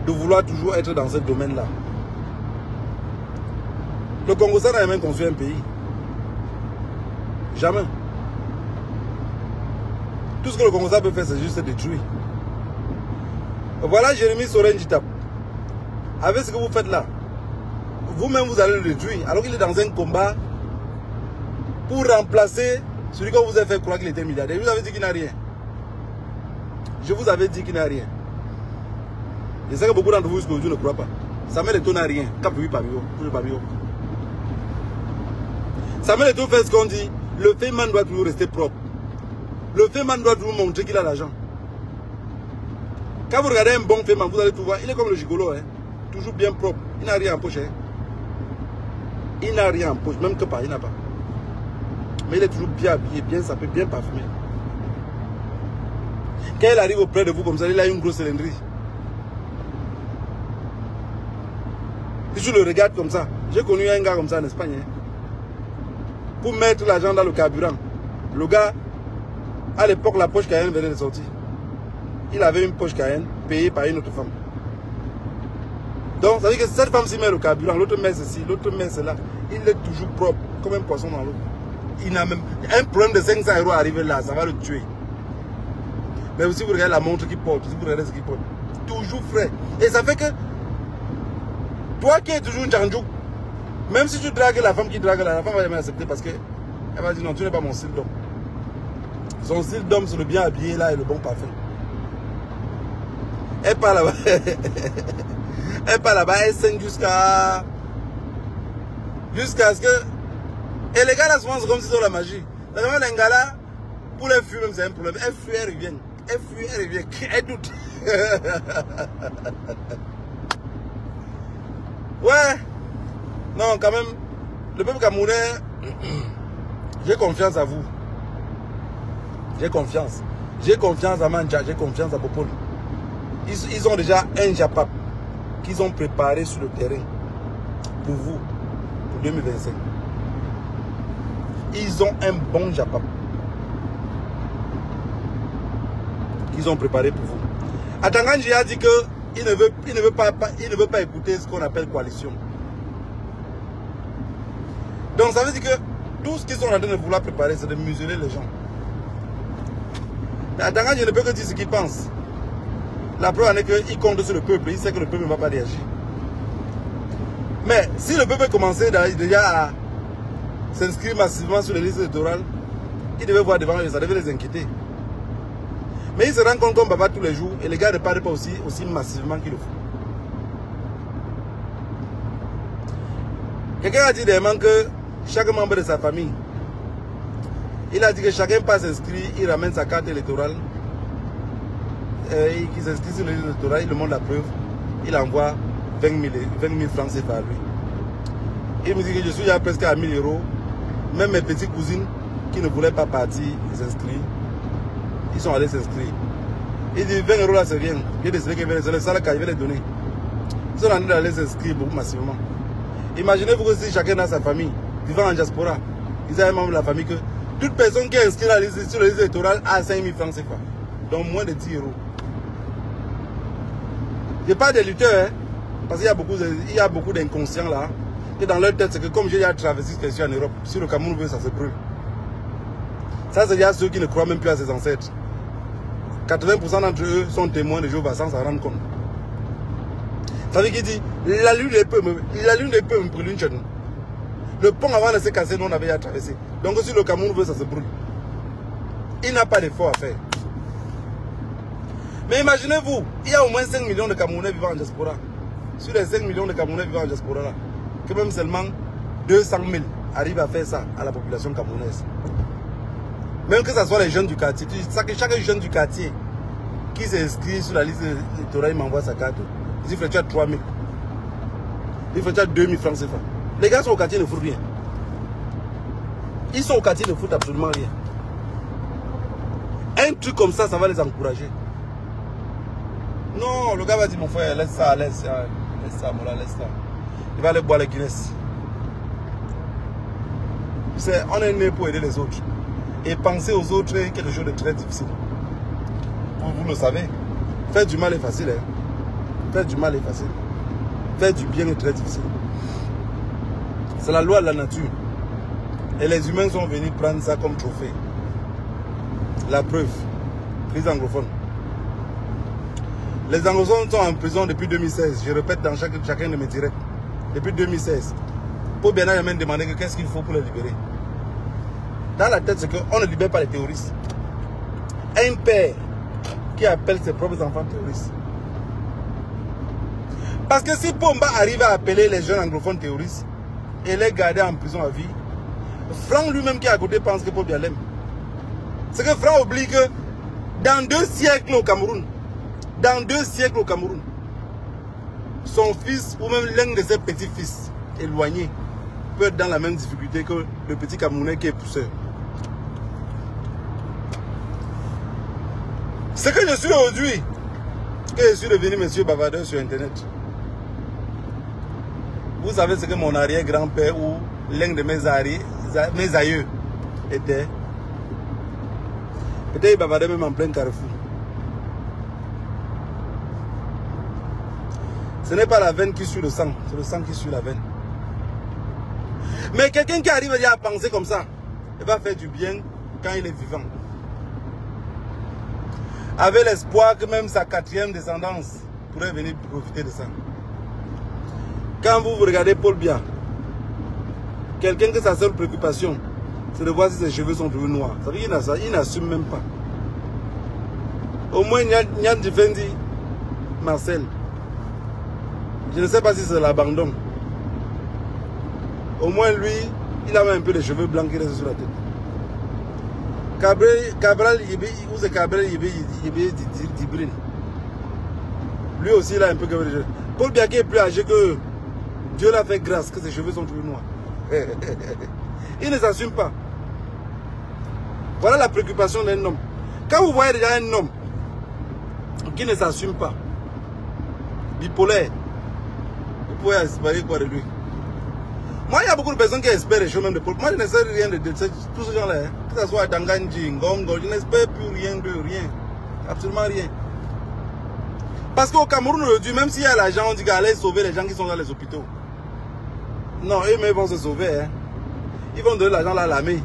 de vouloir toujours être dans ce domaine-là. Le Congo, ça n'a jamais construit un pays. Jamais. Tout ce que le Congo peut faire, c'est juste se détruire. Voilà Jérémy Sorenjitap. Avec ce que vous faites là, vous-même vous allez le détruire. Alors qu'il est dans un combat pour remplacer celui qu'on vous a fait croire qu'il était milliardaire. Je vous avais dit qu'il n'a rien. Je vous avais dit qu'il n'a rien. Je sais que beaucoup d'entre vous ne croient pas. Samuel Eto'o n'a rien. Samuel Eto'o fait ce qu'on dit. Le Féman doit toujours rester propre. Le Féman doit toujours montrer qu'il a l'argent. Quand vous regardez un bon Féman, vous allez tout voir. Il est comme le gigolo. Hein. Toujours bien propre. Il n'a rien en poche. Hein. Il n'a rien en poche. Même que pas, il n'a pas. Mais il est toujours bien habillé, bien sapé, bien parfumé. Quand il arrive auprès de vous comme ça, il a une grosse cylindrie. Si je le regarde comme ça, j'ai connu un gars comme ça en Espagne. Hein. Pour mettre l'argent dans le carburant. Le gars, à l'époque, la poche Cayenne venait de sortir. Il avait une poche Cayenne payée par une autre femme. Donc, ça veut dire que cette femme s'y met le carburant, l'autre met ceci, l'autre met cela. Il est toujours propre, comme un poisson dans l'eau. Il n'a même un problème de 500 € arrivé là, ça va le tuer. Mais aussi, vous regardez la montre qu'il porte, si vous regardez ce qu'il porte, toujours frais. Et ça fait que, toi qui es toujours un Djandjouk, même si tu dragues la femme qui drague la femme va jamais accepter parce que elle va dire non, tu n'es pas mon style d'homme. Son style d'homme, c'est le bien habillé là et le bon parfum. Elle part là-bas. Elle part là-bas, elle saigne jusqu'à ce que. Et les gars là souvent c'est comme si c'était la magie. Les gars là, pour les fuir même c'est un problème. Elle fuit, elle revient. Elle fuit, elle revient. Elle doute. Ouais. Non, quand même, le peuple camerounais, j'ai confiance à vous. J'ai confiance. J'ai confiance à Manja, j'ai confiance à Popol. Ils ont déjà un Japap qu'ils ont préparé sur le terrain pour vous, pour 2025. Ils ont un bon Japap qu'ils ont préparé pour vous. Atanganji a dit qu'il ne veut pas écouter ce qu'on appelle coalition. Donc ça veut dire que tout ce qu'ils sont en train de vouloir préparer, c'est de museler les gens. Mais Atanganji ne peut que dire ce qu'il pense. La preuve est qu'il compte sur le peuple, il sait que le peuple ne va pas réagir. Mais si le peuple commençait déjà à s'inscrire massivement sur les listes électorales, il devait voir devant eux, ça devait les inquiéter. Mais il se rend compte qu'on bavard tous les jours et les gars ne parlent pas aussi massivement qu'il le faut. Quelqu'un a dit dernièrement que chaque membre de sa famille, il a dit que chacun passe inscrit, il ramène sa carte électorale, il s'inscrit sur le liste électorale, il lui montre la preuve, il envoie 20 000 francs CFA à lui. Il me dit que je suis déjà presque à 1 000 €. Même mes petites cousines qui ne voulaient pas partir, ils s'inscrivent. Ils sont allés s'inscrire. Il dit 20 € là c'est rien. J'ai décidé que c'est le salaire qu'il va les donner. Ils sont en train d'aller s'inscrire beaucoup massivement. Imaginez-vous que si chacun dans sa famille, vivant en diaspora, ils ont un membre de la famille que toute personne qui est inscrite sur la liste électorale a 5 000 francs CFA. Donc moins de 10 €. Je parle des lutteurs, hein, parce qu'il y a beaucoup d'inconscients là. Et dans leur tête, c'est que comme j'ai déjà traversé cette question en Europe, si le Cameroun veut, ça se brûle. Ça, c'est déjà ceux qui ne croient même plus à ses ancêtres. 80% d'entre eux sont témoins de Jéhovah sans s'en rendre compte. Ça veut dire qu'il dit, la lune ne peut me brûler une chaîne. Le pont avant de se casser, nous on avait déjà traversé. Donc si le Cameroun veut, ça se brûle. Il n'a pas d'effort à faire. Mais imaginez-vous, il y a au moins 5 millions de Camerounais vivant en diaspora. Sur les 5 millions de Camerounais vivant en diaspora, là, que même seulement 200 000 arrivent à faire ça à la population camerounaise. Même que ce soit les jeunes du quartier. Chaque jeune du quartier qui s'inscrit sur la liste électorale, il m'envoie sa carte. Il dit, frère, tu as 3 000. Il faut tu as 2 000 francs CFA. Les gars sont au quartier, ils ne foutent rien. Ils sont au quartier, ils ne foutent absolument rien. Un truc comme ça, ça va les encourager. Non, le gars va dire, mon frère, laisse ça, Mola, laisse ça. Il va aller boire les Guinness. On est né pour aider les autres. Et penser aux autres est quelque chose de très difficile. Vous le savez. Faire du mal est facile. Hein? Faire du mal est facile. Faire du bien est très difficile. C'est la loi de la nature. Et les humains sont venus prendre ça comme trophée. La preuve. Crise anglophone. Les anglophones sont en prison depuis 2016. Je répète dans chacun de mes directs. Depuis 2016. Paul Biya n'a même demandé que qu'est-ce qu'il faut pour les libérer. Dans la tête, c'est qu'on ne libère pas les terroristes. Un père qui appelle ses propres enfants terroristes. Parce que si Pomba arrive à appeler les jeunes anglophones terroristes et les garder en prison à vie, Franck lui-même qui est à côté pense que Paul Biya l'aime. C'est que Franck oublie que dans 2 siècles au Cameroun, son fils ou même l'un de ses petits-fils éloignés peut être dans la même difficulté que le petit Camerounais qui est pousseur. Ce que je suis aujourd'hui, que je suis devenu monsieur bavardeur sur Internet. Vous savez ce que mon arrière-grand-père ou l'un de mes aïeux était. Peut-être il bavardait même en plein carrefour. Ce n'est pas la veine qui suit le sang, c'est le sang qui suit la veine. Mais quelqu'un qui arrive à penser comme ça, il va faire du bien quand il est vivant. Avec l'espoir que même sa 4e descendance pourrait venir profiter de ça. Quand vous regardez Paul Biya, quelqu'un que sa seule préoccupation, c'est de voir si ses cheveux sont devenus noirs. Ça veut dire qu'il n'assume même pas. Au moins, Nyan Difendi, Marcel, je ne sais pas si c'est l'abandon. Au moins, lui, il a un peu les cheveux blancs qui restent sur la tête. Cabral Dibril. Lui aussi, il a un peu de cheveux. Paul Biya est plus âgé que Dieu l'a fait grâce, que ses cheveux sont toujours noirs. Il ne s'assume pas. Voilà la préoccupation d'un homme. Quand vous voyez déjà un homme qui ne s'assume pas, bipolaire, vous pouvez espérer quoi de lui? Moi, il y a beaucoup de personnes qui espèrent les choses même de Paul. Moi, je n'espère rien de tous ces gens-là. Hein. Que ce soit Danganji, Ngongo, je n'espère plus rien de rien. Absolument rien. Parce qu'au Cameroun aujourd'hui, même s'il y a l'argent, on dit qu'allez sauver les gens qui sont dans les hôpitaux. Non, eux-mêmes vont se sauver. Hein. Ils vont donner l'argent à l'armée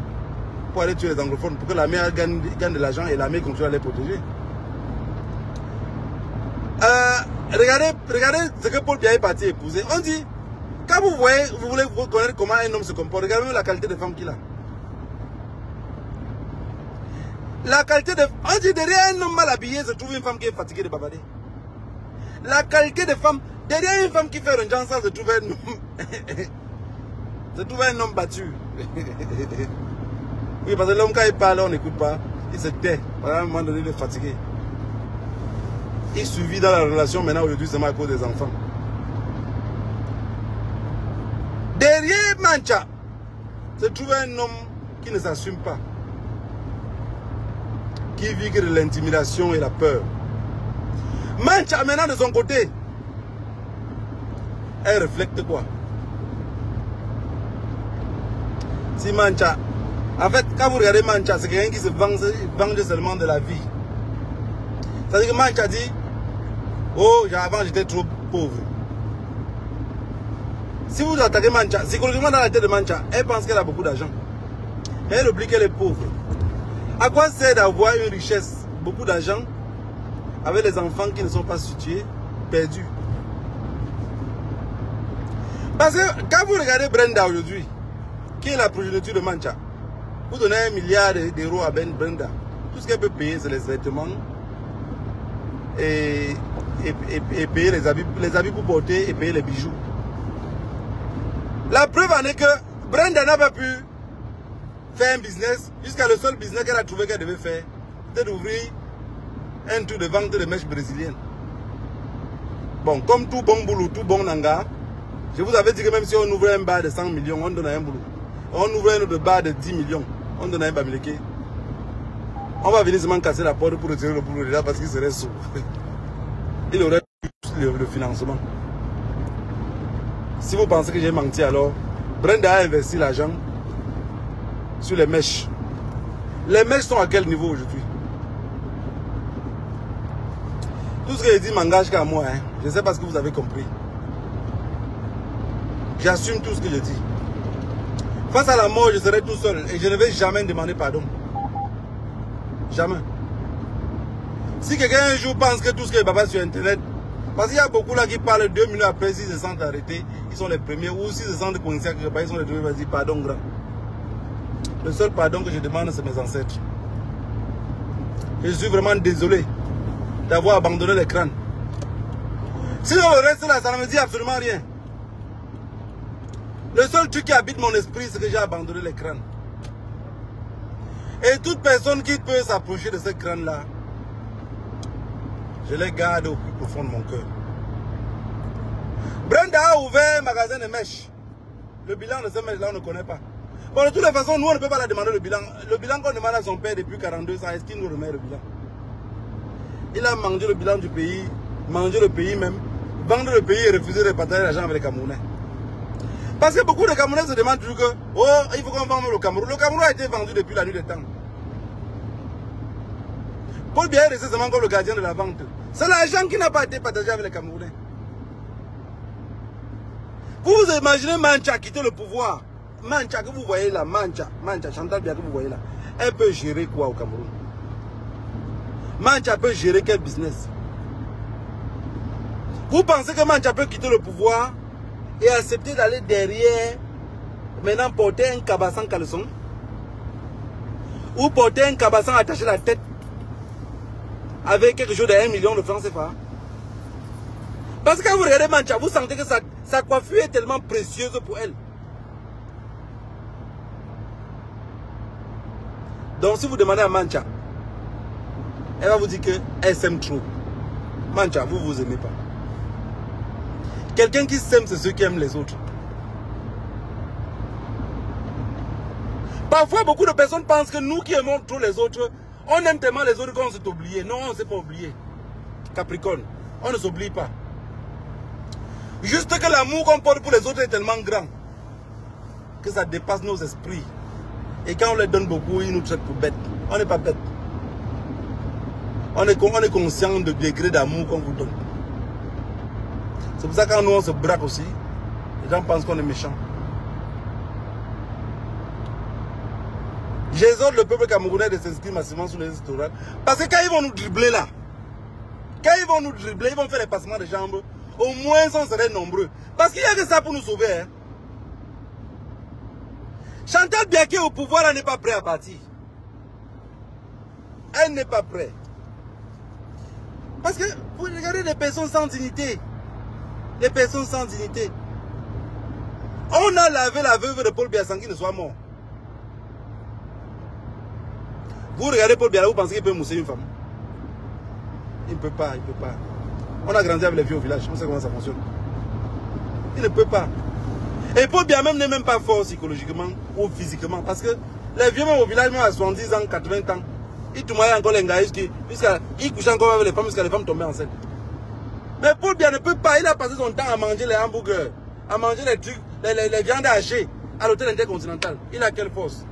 pour aller tuer les anglophones, pour que l'armée gagne de l'argent et l'armée continue à les protéger. Regardez ce que Paul Biya est parti épouser. On dit, quand vous voyez, vous voulez connaître comment un homme se comporte, regardez la qualité de femme qu'il a. La qualité de... On dit, derrière un homme mal habillé, se trouve une femme qui est fatiguée de bavarder. La qualité de femme, derrière une femme qui fait un genre, se trouve un homme... se trouve un homme battu. Oui, parce que l'homme, quand il parle, on n'écoute pas. Il se tait. À un moment donné, il est fatigué. Il survit dans la relation maintenant aujourd'hui seulement à cause des enfants. Derrière Mancha, se trouve un homme qui ne s'assume pas. Qui vit que de l'intimidation et la peur. Mancha maintenant de son côté, elle reflète quoi? Si Mancha, en fait, quand vous regardez Mancha, c'est quelqu'un qui se venge seulement de la vie. C'est-à-dire que Mancha dit, oh, avant j'étais trop pauvre. Si vous attaquez Mancha, psychologiquement dans la tête de Mancha, elle pense qu'elle a beaucoup d'argent. Mais elle oublie qu'elle est pauvre. À quoi sert d'avoir une richesse, beaucoup d'argent, avec les enfants qui ne sont pas situés, perdus? Parce que quand vous regardez Brenda aujourd'hui, qui est la progéniture de Mancha, vous donnez 1 milliard d'euros à Brenda. Tout ce qu'elle peut payer, c'est les vêtements, et payer les habits pour porter et payer les bijoux. La preuve en est que Brenda n'a pas pu faire un business jusqu'à le seul business qu'elle a trouvé qu'elle devait faire, c'était d'ouvrir un truc de vente de mèches brésiliennes. Bon, comme tout bon boulot, tout bon nanga, je vous avais dit que même si on ouvrait un bar de 100 millions, on donnait un boulot. On ouvrait un autre bar de 10 millions, on donnait un bamileke. On va venir seulement casser la porte pour retirer le boulot déjà parce qu'il serait sourd. Il aurait le financement. Si vous pensez que j'ai menti alors, Brenda a investi l'argent sur les mèches. Les mèches sont à quel niveau aujourd'hui? Tout ce que je dis m'engage qu'à moi. Hein. Je ne sais pas ce que vous avez compris. J'assume tout ce que je dis. Face à la mort, je serai tout seul et je ne vais jamais demander pardon. Jamais. Si quelqu'un un jour pense que tout ce que je passe sur Internet, parce qu'il y a beaucoup là qui parlent 2 minutes après, s'ils se sentent arrêtés, ils sont les premiers, ou s'ils se sentent coincés quelque part, ils sont les premiers, vas-y, pardon grand. Le seul pardon que je demande, c'est mes ancêtres. Je suis vraiment désolé d'avoir abandonné les crânes. Sinon le reste là, ça ne me dit absolument rien. Le seul truc qui habite mon esprit, c'est que j'ai abandonné les crânes. Et toute personne qui peut s'approcher de ce crâne-là, je les garde au plus profond de mon cœur. Brenda a ouvert un magasin de mèches. Le bilan de ces mèches-là, on ne connaît pas. Bon, de toutes les façons, nous, on ne peut pas la demander le bilan. Le bilan qu'on demande à son père depuis 42 ans, est-ce qu'il nous remet le bilan? Il a mangé le bilan du pays, mangé le pays même, vendre le pays et refuser de partager l'argent avec les Camerounais. Parce que beaucoup de Camerounais se demandent toujours que, oh, il faut qu'on vende le Cameroun. Le Cameroun a été vendu depuis la nuit des temps. Paul Biya est resté seulement comme le gardien de la vente. C'est l'argent qui n'a pas été partagé avec les Camerounais. Vous vous imaginez Mancha quitter le pouvoir. Mancha que vous voyez là, Mancha, Chantal Biya que vous voyez là, elle peut gérer quoi au Cameroun? Mancha peut gérer quel business? Vous pensez que Mancha peut quitter le pouvoir et accepter d'aller derrière, maintenant porter un cabassan caleçon? Ou porter un cabassan attaché à la tête avec quelque chose de 1 million de francs CFA? Parce que quand vous regardez Mancha, vous sentez que sa coiffure est tellement précieuse pour elle. Donc si vous demandez à Mancha, elle va vous dire qu'elle s'aime trop. Mancha, vous vous aimez pas. Quelqu'un qui s'aime, c'est ceux qui aiment les autres. Parfois, beaucoup de personnes pensent que nous qui aimons trop les autres, on aime tellement les autres qu'on s'est oublié. Non, on ne s'est pas oublié. Capricorne, on ne s'oublie pas. Juste que l'amour qu'on porte pour les autres est tellement grand que ça dépasse nos esprits. Et quand on les donne beaucoup, ils nous traitent pour bêtes. On n'est pas bêtes. On est conscient du degré d'amour qu'on vous donne. C'est pour ça que quand nous on se braque aussi, les gens pensent qu'on est méchants. J'exhorte le peuple camerounais de s'inscrire massivement sur les listes électorales. Parce que quand ils vont nous dribbler là, quand ils vont nous dribbler, ils vont faire les passements de jambes, au moins on serait nombreux. Parce qu'il n'y a que ça pour nous sauver. Hein. Chantal Biya qui est au pouvoir, elle n'est pas prête à partir. Elle n'est pas prête. Parce que vous regardez les personnes sans dignité. Les personnes sans dignité. On a lavé la veuve de Paul Biya sans qu'il ne soit mort. Vous regardez Paul Biya, vous pensez qu'il peut mousser une femme? Il ne peut pas, il ne peut pas. On a grandi avec les vieux au village, on sait comment ça fonctionne. Il ne peut pas. Et Paul Biya même n'est même pas fort psychologiquement ou physiquement. Parce que les vieux même au village, même à 70 ans, 80 ans, ils tournaient encore les gars, ils couchaient encore avec les femmes jusqu'à les femmes tombaient enceintes. Mais Paul Biya ne peut pas, il a passé son temps à manger les hamburgers, à manger les trucs, les viandes hachées à l'hôtel intercontinental. Il a quelle force?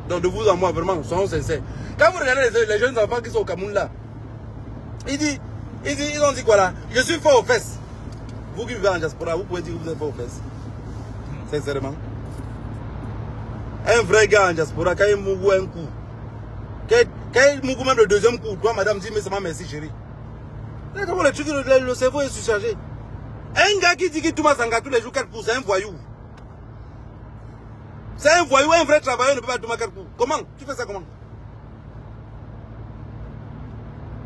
Donc de vous à moi, vraiment, soyons sincères. Quand vous regardez les jeunes enfants qui sont au Cameroun là, ils ont dit quoi là? Je suis fort aux fesses. Vous qui vivez en diaspora, vous pouvez dire que vous êtes fort aux fesses. Sincèrement. Un vrai gars en diaspora, quand il mougou un coup, quand il mougou même le deuxième coup, toi madame dit mais c'est ma merci chérie. Comment le truc, le cerveau est surchargé. Un gars qui dit qu'il tourne à Sanga tous les jours 4 coups, c'est un voyou. C'est un voyou, un vrai travailleur ne peut pas tourner 4 coups. Comment? Tu fais ça comment?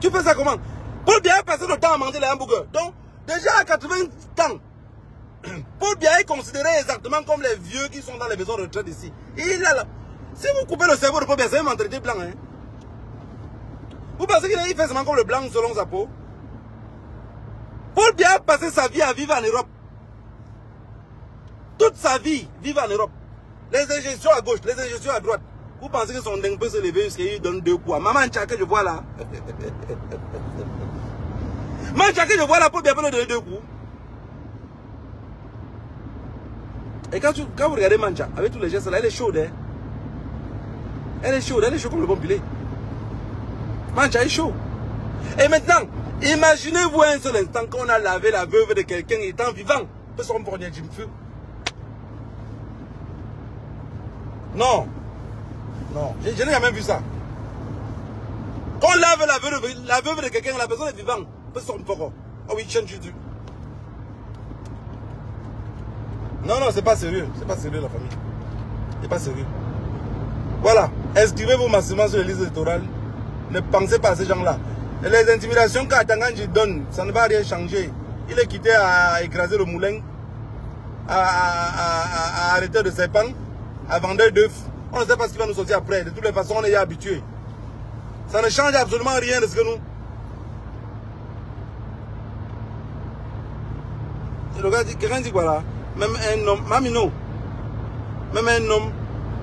Tu fais ça comment? Paul Biya a passé le temps à manger les hamburgers. Donc, déjà à 80 ans, Paul Biya est considéré exactement comme les vieux qui sont dans les maisons de retraite ici. Il a là. Si vous coupez le cerveau de Paul Biya, c'est une mentalité blanc. Hein? Vous pensez qu'il fait seulement comme le blanc selon sa peau? Paul Biya a passé sa vie à vivre en Europe. Toute sa vie, vivre en Europe. Les injections à gauche, les injections à droite. Vous pensez que son dingue peut se lever jusqu'à lui donne 2 coups. Maman Tchaka, je vois là. Maman Tchaka, je vois là pour bien donner 2 coups. Et quand vous regardez Mancha, avec tous les gestes là, elle est chaude. Hein? Elle est chaude comme le bon pilet. Mancha est chaud. Et maintenant, imaginez-vous un seul instant qu'on a lavé la veuve de quelqu'un étant vivant. Peut se pour Jim Feu. Non. Non, je n'ai jamais vu ça. Quand on lave la veuve de quelqu'un, la personne est vivante. Peut se pour. Oh oui, change du. Non, non, c'est pas sérieux. C'est pas sérieux la famille. C'est pas sérieux. Voilà. Inscrivez-vous massivement sur les listes électorales. Ne pensez pas à ces gens-là. Et les intimidations qu'Atanganji donne, ça ne va rien changer. Il est quitté à écraser le moulin, à arrêter de ses pans, à vendre d'œufs. On ne sait pas ce qui va nous sortir après. De toutes les façons, on est habitué. Ça ne change absolument rien de ce que nous. Et le gars dit, quelqu'un dit voilà. Même un homme, Mamino, même un homme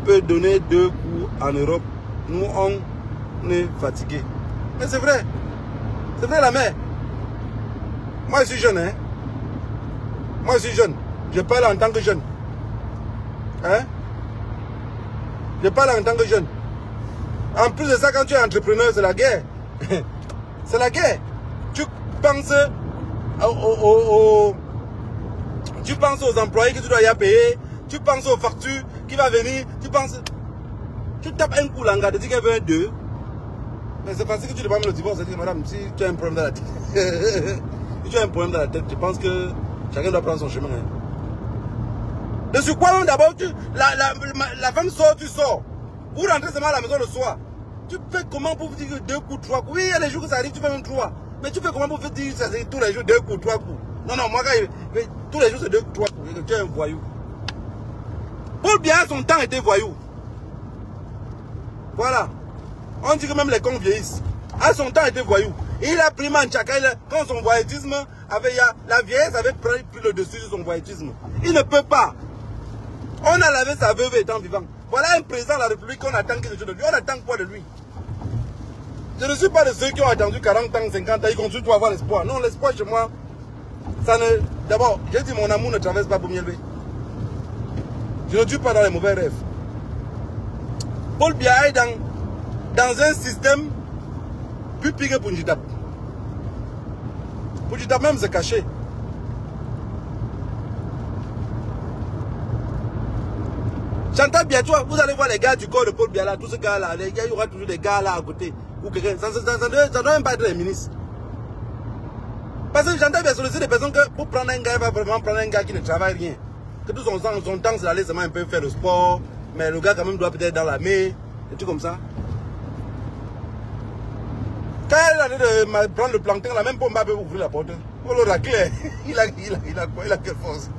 peut donner 2 coups en Europe. Nous, on est fatigués. Mais c'est vrai. C'est vrai la mère. Moi, je suis jeune, hein. Moi, je suis jeune. Je parle en tant que jeune. Hein? Je parle en tant que jeune. En plus de ça, quand tu es entrepreneur, c'est la guerre. C'est la guerre. Tu penses tu penses aux employés que tu dois y payer. Tu penses aux factures qui va venir. Tu penses... Tu tapes un coup là, tu dis qu'il veut un 2. Mais c'est facile que tu demandes le divorce. Tu dis, madame, si tu as un problème dans la tête. Si tu as un problème dans la tête, je pense que chacun doit prendre son chemin. Hein. De sur quoi d'abord, la femme sort, tu sors. Vous rentrez seulement à la maison le soir. Tu fais comment pour vous dire 2 coups, 3 coups? Oui, il y a des jours que ça arrive, tu fais même 3. Mais tu fais comment pour vous dire ça, tous les jours 2 coups, 3 coups? Non, non, moi, tous les jours c'est 2 coups, 3 coups. Tu es un voyou. Paul Biya, son temps était voyou. Voilà. On dit que même les cons vieillissent. À son temps, il était voyou. Il a pris Manchaka, quand son voyoutisme avait... La vieillesse avait pris le dessus sur son voyoutisme. Il ne peut pas. On a lavé sa veuve étant vivant. Voilà un président de la République qu'on attend quelque chose de lui. On attend quoi de lui? Je ne suis pas de ceux qui ont attendu 40 ans, 50 ans. Ils continuent à avoir l'espoir. Non, l'espoir chez moi, ça ne... D'abord, j'ai dit mon amour ne traverse pas pour mieux élever. Je ne tue pas dans les mauvais rêves. Paul Biya est dans un système plus pire que Punjitap. Punjitap même se caché. Chantal Biya, vous allez voir les gars du corps de Paul Biya là, tous ces gars là, il y aura toujours des gars là à côté. Ou quelqu'un, ça ne doit même pas être les ministres. Parce que Chantal Biya, c'est aussi des personnes que pour prendre un gars, il va vraiment prendre un gars qui ne travaille rien. Que tout son temps, c'est d'aller seulement un peu faire le sport, mais le gars quand même doit peut-être dans l'armée, des trucs comme ça. Quand il a dit de prendre le plancton, là, même pour Mbappé ouvrir la porte. Pour le racler, il a quelle force.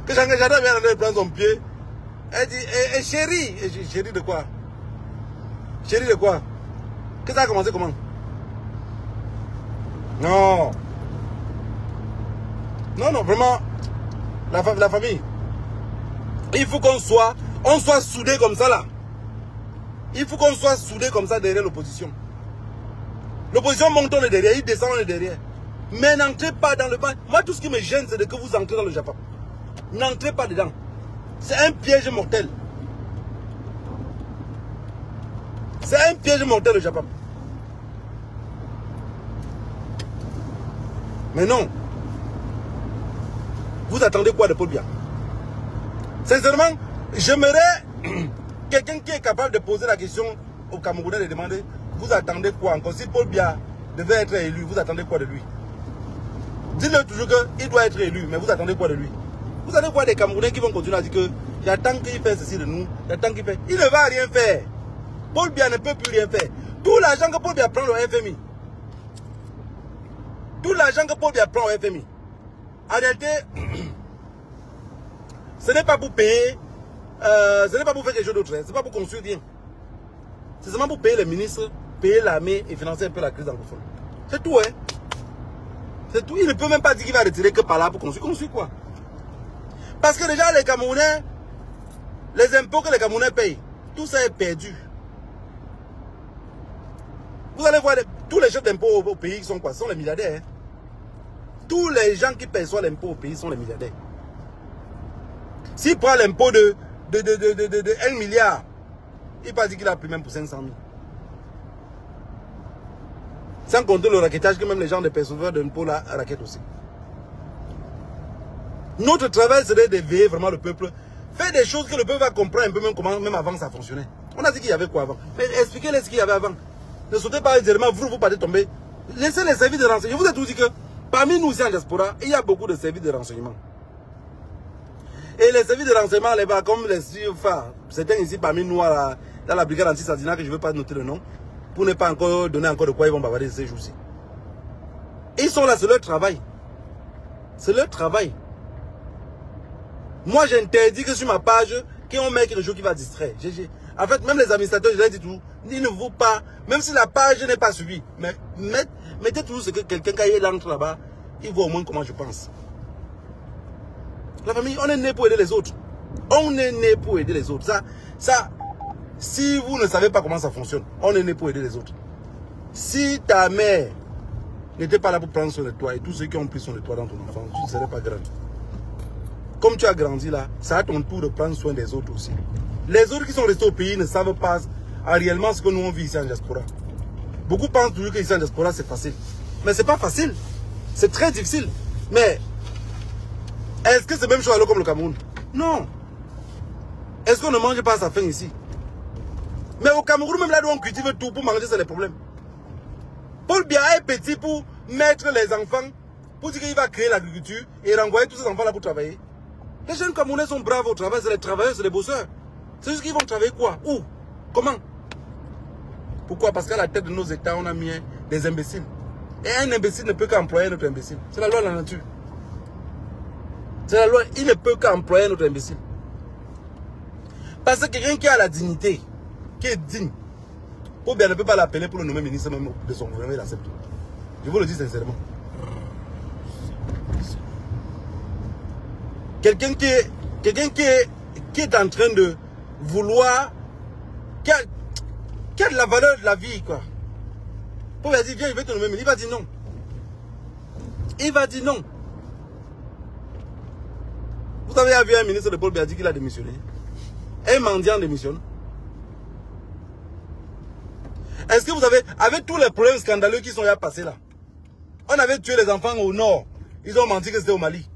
Que Chantal Biya vient de prendre son pied. Elle dit, chérie, chérie de quoi? Chérie de quoi? Que ça a commencé comment? Non. Non, non, vraiment, la famille. Il faut qu'on soit soudés comme ça là. Il faut qu'on soit soudés comme ça derrière l'opposition. L'opposition monte on est derrière, il descend on est derrière. Mais n'entrez pas dans le bain. Moi, tout ce qui me gêne, c'est que vous entrez dans le Japon. N'entrez pas dedans. C'est un piège mortel. C'est un piège mortel le Japon. Mais non. Vous attendez quoi de Paul Biya? Sincèrement, j'aimerais quelqu'un qui est capable de poser la question aux Camerounais de demander, vous attendez quoi encore? Si Paul Biya devait être élu, vous attendez quoi de lui? Dites-le toujours qu'il doit être élu, mais vous attendez quoi de lui? Vous allez voir des Camerounais qui vont continuer à dire que j'attends qu'il fait ceci de nous, j'attends qu'il fait. Il ne va rien faire. Paul Biya ne peut plus rien faire. Tout l'argent que Paul Biya prend au FMI, Tout l'argent que Paul Biya prend au FMI, en réalité, ce n'est pas pour payer, ce n'est pas pour faire quelque chose d'autre, ce n'est pas pour construire rien. C'est seulement pour payer les ministres, payer l'armée et financer un peu la crise anglophone. C'est tout, hein. C'est tout. Il ne peut même pas dire qu'il va retirer que par là pour construire. Construire quoi? Parce que déjà, les Camerounais, les impôts que les Camerounais payent, tout ça est perdu. Vous allez voir, tous les chefs d'impôts au pays sont quoi? Sont les milliardaires. Hein? Tous les gens qui paient soit l'impôt au pays sont les milliardaires. S'il prend l'impôt de 1 milliard, il va dire qu'il a pris même pour 500 000. Sans compter le raquettage que même les gens des perceveurs d'impôts là raquettent aussi. Notre travail serait de veiller vraiment le peuple. Faire des choses que le peuple va comprendre un peu même comment même avant ça fonctionnait. On a dit qu'il y avait quoi avant. Mais expliquez-les ce qu'il y avait avant. Ne sautez pas directement, vous partez tomber. Laissez les services de renseignement. Je vous ai tout dit que parmi nous ici en diaspora, il y a beaucoup de services de renseignement. Et les services de renseignement, là-bas, comme les enfin, certains ici parmi nous, dans la brigade anti-Sadina, que je ne veux pas noter le nom, pour ne pas encore donner encore de quoi ils vont bavarder ces jours-ci. Ils sont là, c'est leur travail. C'est leur travail. Moi, j'interdis que sur ma page, qu'on met quelque chose qui va distraire. En fait, même les administrateurs, je leur dis tout, ils ne vont pas, même si la page n'est pas suivie, mais mettez toujours ce que quelqu'un, quand il entre là-bas, il voit au moins comment je pense. La famille, on est né pour aider les autres. On est né pour aider les autres. Ça, si vous ne savez pas comment ça fonctionne, on est né pour aider les autres. Si ta mère n'était pas là pour prendre soin de toi et tous ceux qui ont pris soin de toi dans ton enfance, tu ne serais pas grand. Comme tu as grandi là, c'est à ton tour de prendre soin des autres aussi. Les autres qui sont restés au pays ne savent pas réellement ce que nous on vit ici en diaspora. Beaucoup pensent toujours que ici en diaspora c'est facile. Mais c'est pas facile. C'est très difficile. Mais est-ce que c'est même chose alors comme le Cameroun? Non. Est-ce qu'on ne mange pas à sa faim ici? Mais au Cameroun, même là où on cultive tout pour manger, c'est les problèmes. Paul Biya est petit pour mettre les enfants, pour dire qu'il va créer l'agriculture et renvoyer tous ces enfants là pour travailler. Les jeunes Camerounais sont braves au travail, c'est les travailleurs, c'est les bosseurs. C'est juste qu'ils vont travailler quoi? Où? Comment? Pourquoi? Parce qu'à la tête de nos États, on a mis des imbéciles. Et un imbécile ne peut qu'employer notre imbécile. C'est la loi de la nature. C'est la loi, il ne peut qu'employer notre imbécile. Parce que quelqu'un qui a la dignité, qui est digne, Paul Biya ne peut pas l'appeler pour le nommer ministre même de son gouvernement, il accepte. Je vous le dis sincèrement. Quelqu'un qui est en train de vouloir, qui a de la valeur de la vie, quoi. Paul Biya dit, viens, je vais te nommer ministre. Il va dire non. Il va dire non. Vous avez vu un ministre de Paul Biya dire qu'il a démissionné. Un mendiant démissionne. Est-ce que vous avez, avec tous les problèmes scandaleux qui sont là passés là, on avait tué les enfants au nord, ils ont menti que c'était au Mali.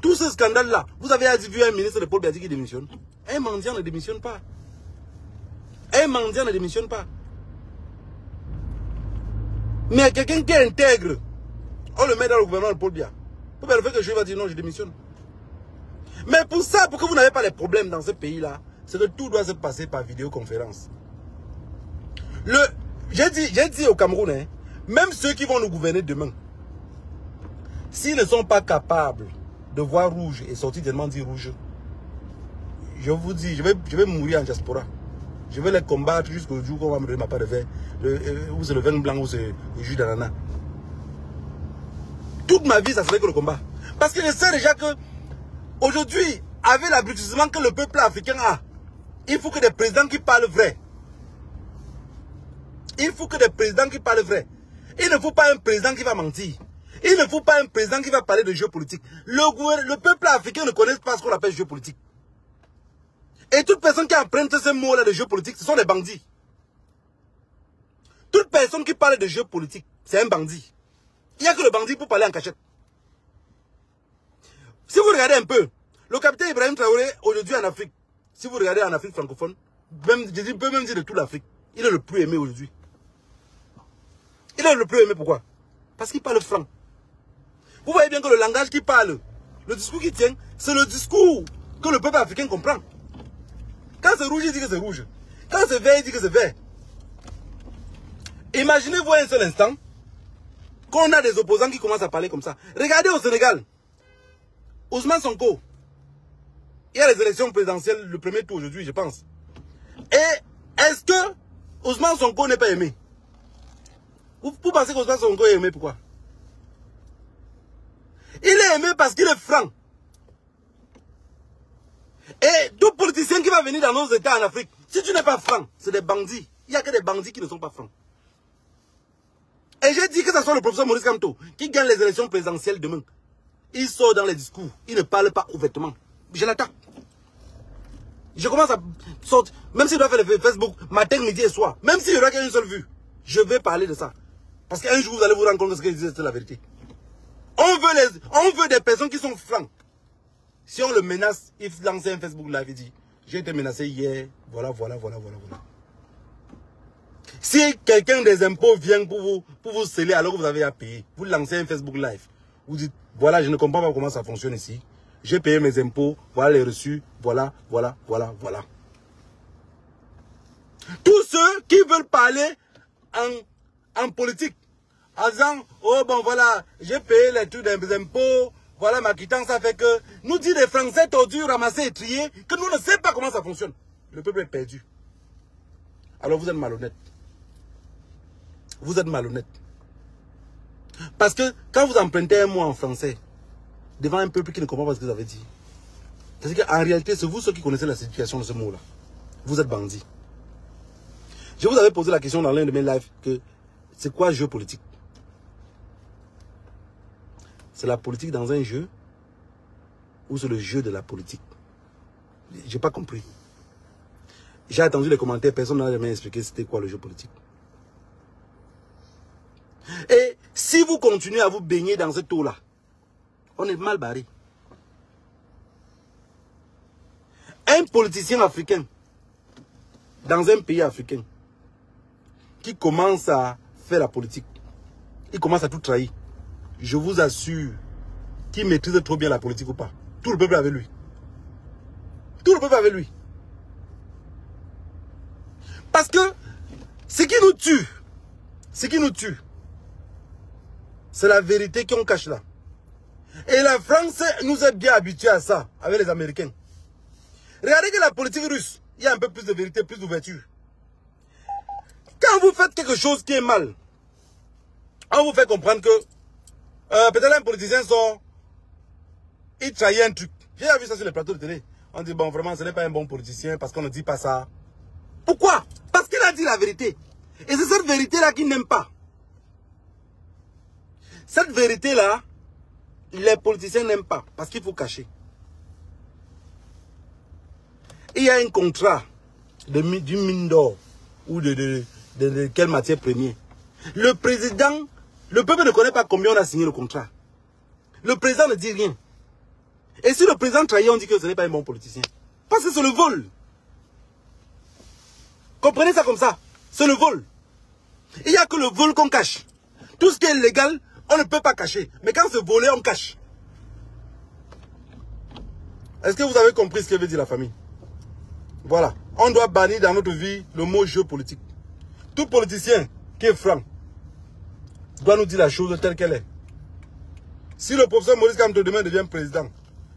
Tout ce scandale là, vous avez vu un ministre de Paul Biya qui démissionne. Un mendiant ne démissionne pas. Un mendiant ne démissionne pas. Mais quelqu'un qui est intègre, on le met dans le gouvernement de Paul Biya. Paul Biya le fait que je vais dire non, je démissionne. Mais pour ça, pour que vous n'avez pas les problèmes dans ce pays-là, c'est que tout doit se passer par vidéoconférence. J'ai dit au Cameroun, hein, même ceux qui vont nous gouverner demain, s'ils ne sont pas capables de voir rouge et sortir tellement dire rouge, je vous dis, je vais mourir en diaspora. Je vais les combattre jusqu'au jour qu'on va me donner ma part de vin, ou c'est le vin blanc, ou c'est le jus d'ananas. Toute ma vie, ça serait que le combat. Parce que je sais déjà que aujourd'hui, avec l'abrutissement que le peuple africain a, il faut que des présidents qui parlent vrai. Il faut que des présidents qui parlent vrai. Il ne faut pas un président qui va mentir. Il ne faut pas un président qui va parler de géopolitique. Le peuple africain ne connaît pas ce qu'on appelle géopolitique. Et toute personne qui emprunte ce mot-là de géopolitique, ce sont des bandits. Toute personne qui parle de géopolitique, c'est un bandit. Il n'y a que le bandit pour parler en cachette. Si vous regardez un peu, le capitaine Ibrahim Traoré, aujourd'hui en Afrique, si vous regardez en Afrique francophone, je peux même dire de toute l'Afrique, il est le plus aimé aujourd'hui. Il est le plus aimé, pourquoi? Parce qu'il parle franc. Vous voyez bien que le langage qu'il parle, le discours qu'il tient, c'est le discours que le peuple africain comprend. Quand c'est rouge, il dit que c'est rouge. Quand c'est vert, il dit que c'est vert. Imaginez-vous un seul instant qu'on a des opposants qui commencent à parler comme ça. Regardez au Sénégal. Ousmane Sonko. Il y a les élections présidentielles, le premier tour aujourd'hui, je pense. Et est-ce que Ousmane Sonko n'est pas aimé? Vous pensez qu'Ousmane Sonko est aimé pourquoi? Il est aimé parce qu'il est franc. Et tout politicien qui va venir dans nos États en Afrique, si tu n'es pas franc, c'est des bandits. Il n'y a que des bandits qui ne sont pas francs. Et j'ai dit que ce soit le professeur Maurice Kamto qui gagne les élections présidentielles demain. Il sort dans les discours, il ne parle pas ouvertement. Je l'attaque. Je commence à sortir, même s'il doit faire le Facebook matin, midi et soir, même s'il n'y aura qu'une seule vue, je vais parler de ça. Parce qu'un jour vous allez vous rendre compte de ce que je disais, c'est la vérité. On veut des personnes qui sont francs. Si on le menace, il lance un Facebook live, il dit, j'ai été menacé hier, voilà. Si quelqu'un des impôts vient pour vous sceller alors que vous avez à payer, vous lancez un Facebook live, vous dites, voilà, je ne comprends pas comment ça fonctionne ici. J'ai payé mes impôts, voilà les reçus, voilà. Tous ceux qui veulent parler en politique, en disant, oh bon voilà, j'ai payé les trucs des impôts, voilà ma quittance, ça fait que nous dit des Français tordus, ramassés et triés, que nous ne savons pas comment ça fonctionne. Le peuple est perdu. Alors vous êtes malhonnête. Vous êtes malhonnête. Parce que quand vous empruntez un mot en français, devant un peuple qui ne comprend pas ce que vous avez dit, c'est-à-dire qu'en réalité, c'est vous ceux qui connaissez la situation de ce mot-là. Vous êtes bandit. Je vous avais posé la question dans l'un de mes lives que c'est quoi jeu politique? C'est la politique dans un jeu ou c'est le jeu de la politique? Je n'ai pas compris. J'ai attendu les commentaires, personne n'a jamais expliqué c'était quoi le jeu politique. Et si vous continuez à vous baigner dans ce eau-là, on est mal barré. Un politicien africain, dans un pays africain, qui commence à faire la politique, il commence à tout trahir. Je vous assure qu'il maîtrise trop bien la politique ou pas. Tout le peuple avec lui. Tout le peuple avec lui. Parce que ce qui nous tue, c'est la vérité qu'on cache là. Et la France nous est bien habitués à ça, avec les Américains. Regardez que la politique russe, il y a un peu plus de vérité, plus d'ouverture. Quand vous faites quelque chose qui est mal, on vous fait comprendre que peut-être un politicien sort, il trahit un truc. J'ai vu ça sur les plateaux de télé. On dit, bon, vraiment, ce n'est pas un bon politicien parce qu'on ne dit pas ça. Pourquoi? Parce qu'il a dit la vérité. Et c'est cette vérité-là qu'il n'aime pas. Cette vérité-là, les politiciens n'aiment pas parce qu'il faut cacher. Il y a un contrat d'une mine d'or ou de quelle matière première. Le président, le peuple ne connaît pas combien on a signé le contrat. Le président ne dit rien. Et si le président trahit, on dit que ce n'est pas un bon politicien. Parce que c'est le vol. Comprenez ça comme ça. C'est le vol. Il n'y a que le vol qu'on cache. Tout ce qui est légal, on ne peut pas cacher. Mais quand c'est volé, on cache. Est-ce que vous avez compris ce que veut dire la famille? Voilà. On doit bannir dans notre vie le mot jeu politique. Tout politicien qui est franc doit nous dire la chose telle qu'elle est. Si le professeur Maurice Kamto demain devient président,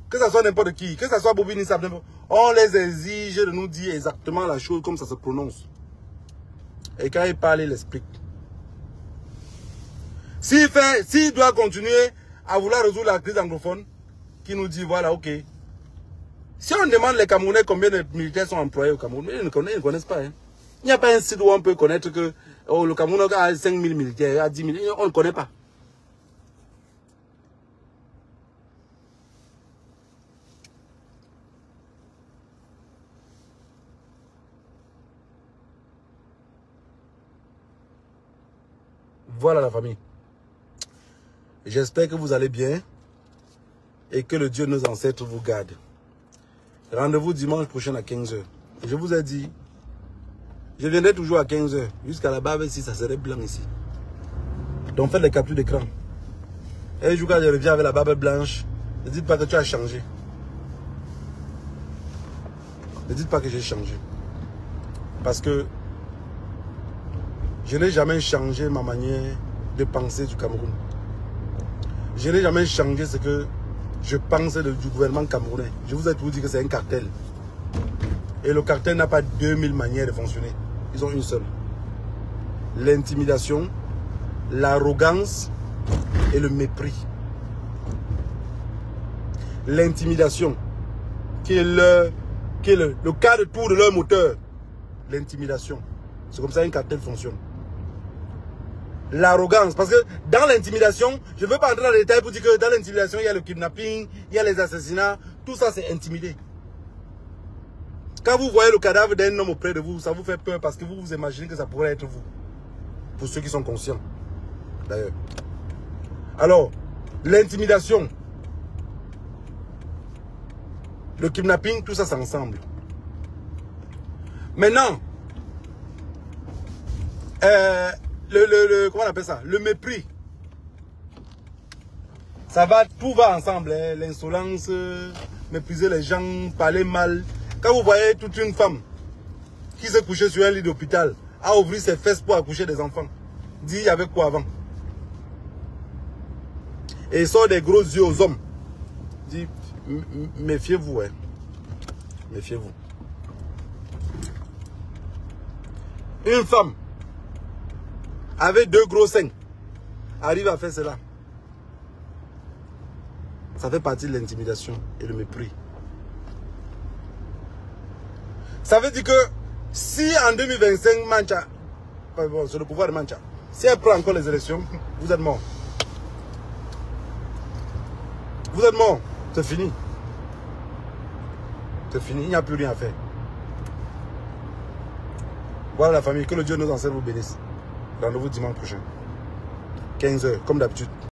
que ce soit n'importe qui, que ce soit Bobby Nissab, on les exige de nous dire exactement la chose comme ça se prononce. Et quand il parle, il explique. S'il doit continuer à vouloir résoudre la crise anglophone, qui nous dit, voilà, ok. Si on demande les Camerounais combien de militaires sont employés au Cameroun, ils ne connaissent pas. Hein. Il n'y a pas un site où on peut connaître que oh, le Cameroun a 5 000 militaires, a 10 000, on ne connaît pas. Voilà la famille. J'espère que vous allez bien et que le Dieu de nos ancêtres vous garde. Rendez-vous dimanche prochain à 15 h. Je vous ai dit, je viendrai toujours à 15 h. Jusqu'à la barbe ici, ça serait blanc ici. Donc faites les captures d'écran. Et un jour quand je reviens avec la barbe blanche, ne dites pas que tu as changé. Ne dites pas que j'ai changé. Parce que je n'ai jamais changé ma manière de pensée du Cameroun. Je n'ai jamais changé ce que je pense du gouvernement camerounais. Je vous ai toujours dit que c'est un cartel. Et le cartel n'a pas 2000 manières de fonctionner. Ils ont une seule. L'intimidation, l'arrogance et le mépris. L'intimidation, qui est le cas de tour de leur moteur. L'intimidation. C'est comme ça qu'un cartel fonctionne. L'arrogance, parce que dans l'intimidation, je ne veux pas entrer dans les détails pour dire que dans l'intimidation, il y a le kidnapping, il y a les assassinats, tout ça c'est intimidé. Quand vous voyez le cadavre d'un homme auprès de vous, ça vous fait peur parce que vous vous imaginez que ça pourrait être vous. Pour ceux qui sont conscients, d'ailleurs. Alors, l'intimidation, le kidnapping, tout ça c'est ensemble. Maintenant, comment on appelle ça? Le mépris. Ça va, tout va ensemble. Hein? L'insolence, mépriser les gens, parler mal. Quand vous voyez toute une femme qui s'est couchée sur un lit d'hôpital, a ouvert ses fesses pour accoucher des enfants, dit il y avait quoi avant? Et il sort des gros yeux aux hommes. Dit, méfiez-vous. Hein? Méfiez-vous. Une femme avec 2 gros seins arrive à faire cela. Ça fait partie de l'intimidation et le mépris. Ça veut dire que si en 2025, Mancha, bon, c'est le pouvoir de Mancha, si elle prend encore les élections, vous êtes mort. Vous êtes mort. C'est fini. C'est fini. Il n'y a plus rien à faire. Voilà la famille. Que le Dieu nous enseigne vous bénisse. Rendez-vous dimanche prochain. 15 h, comme d'habitude.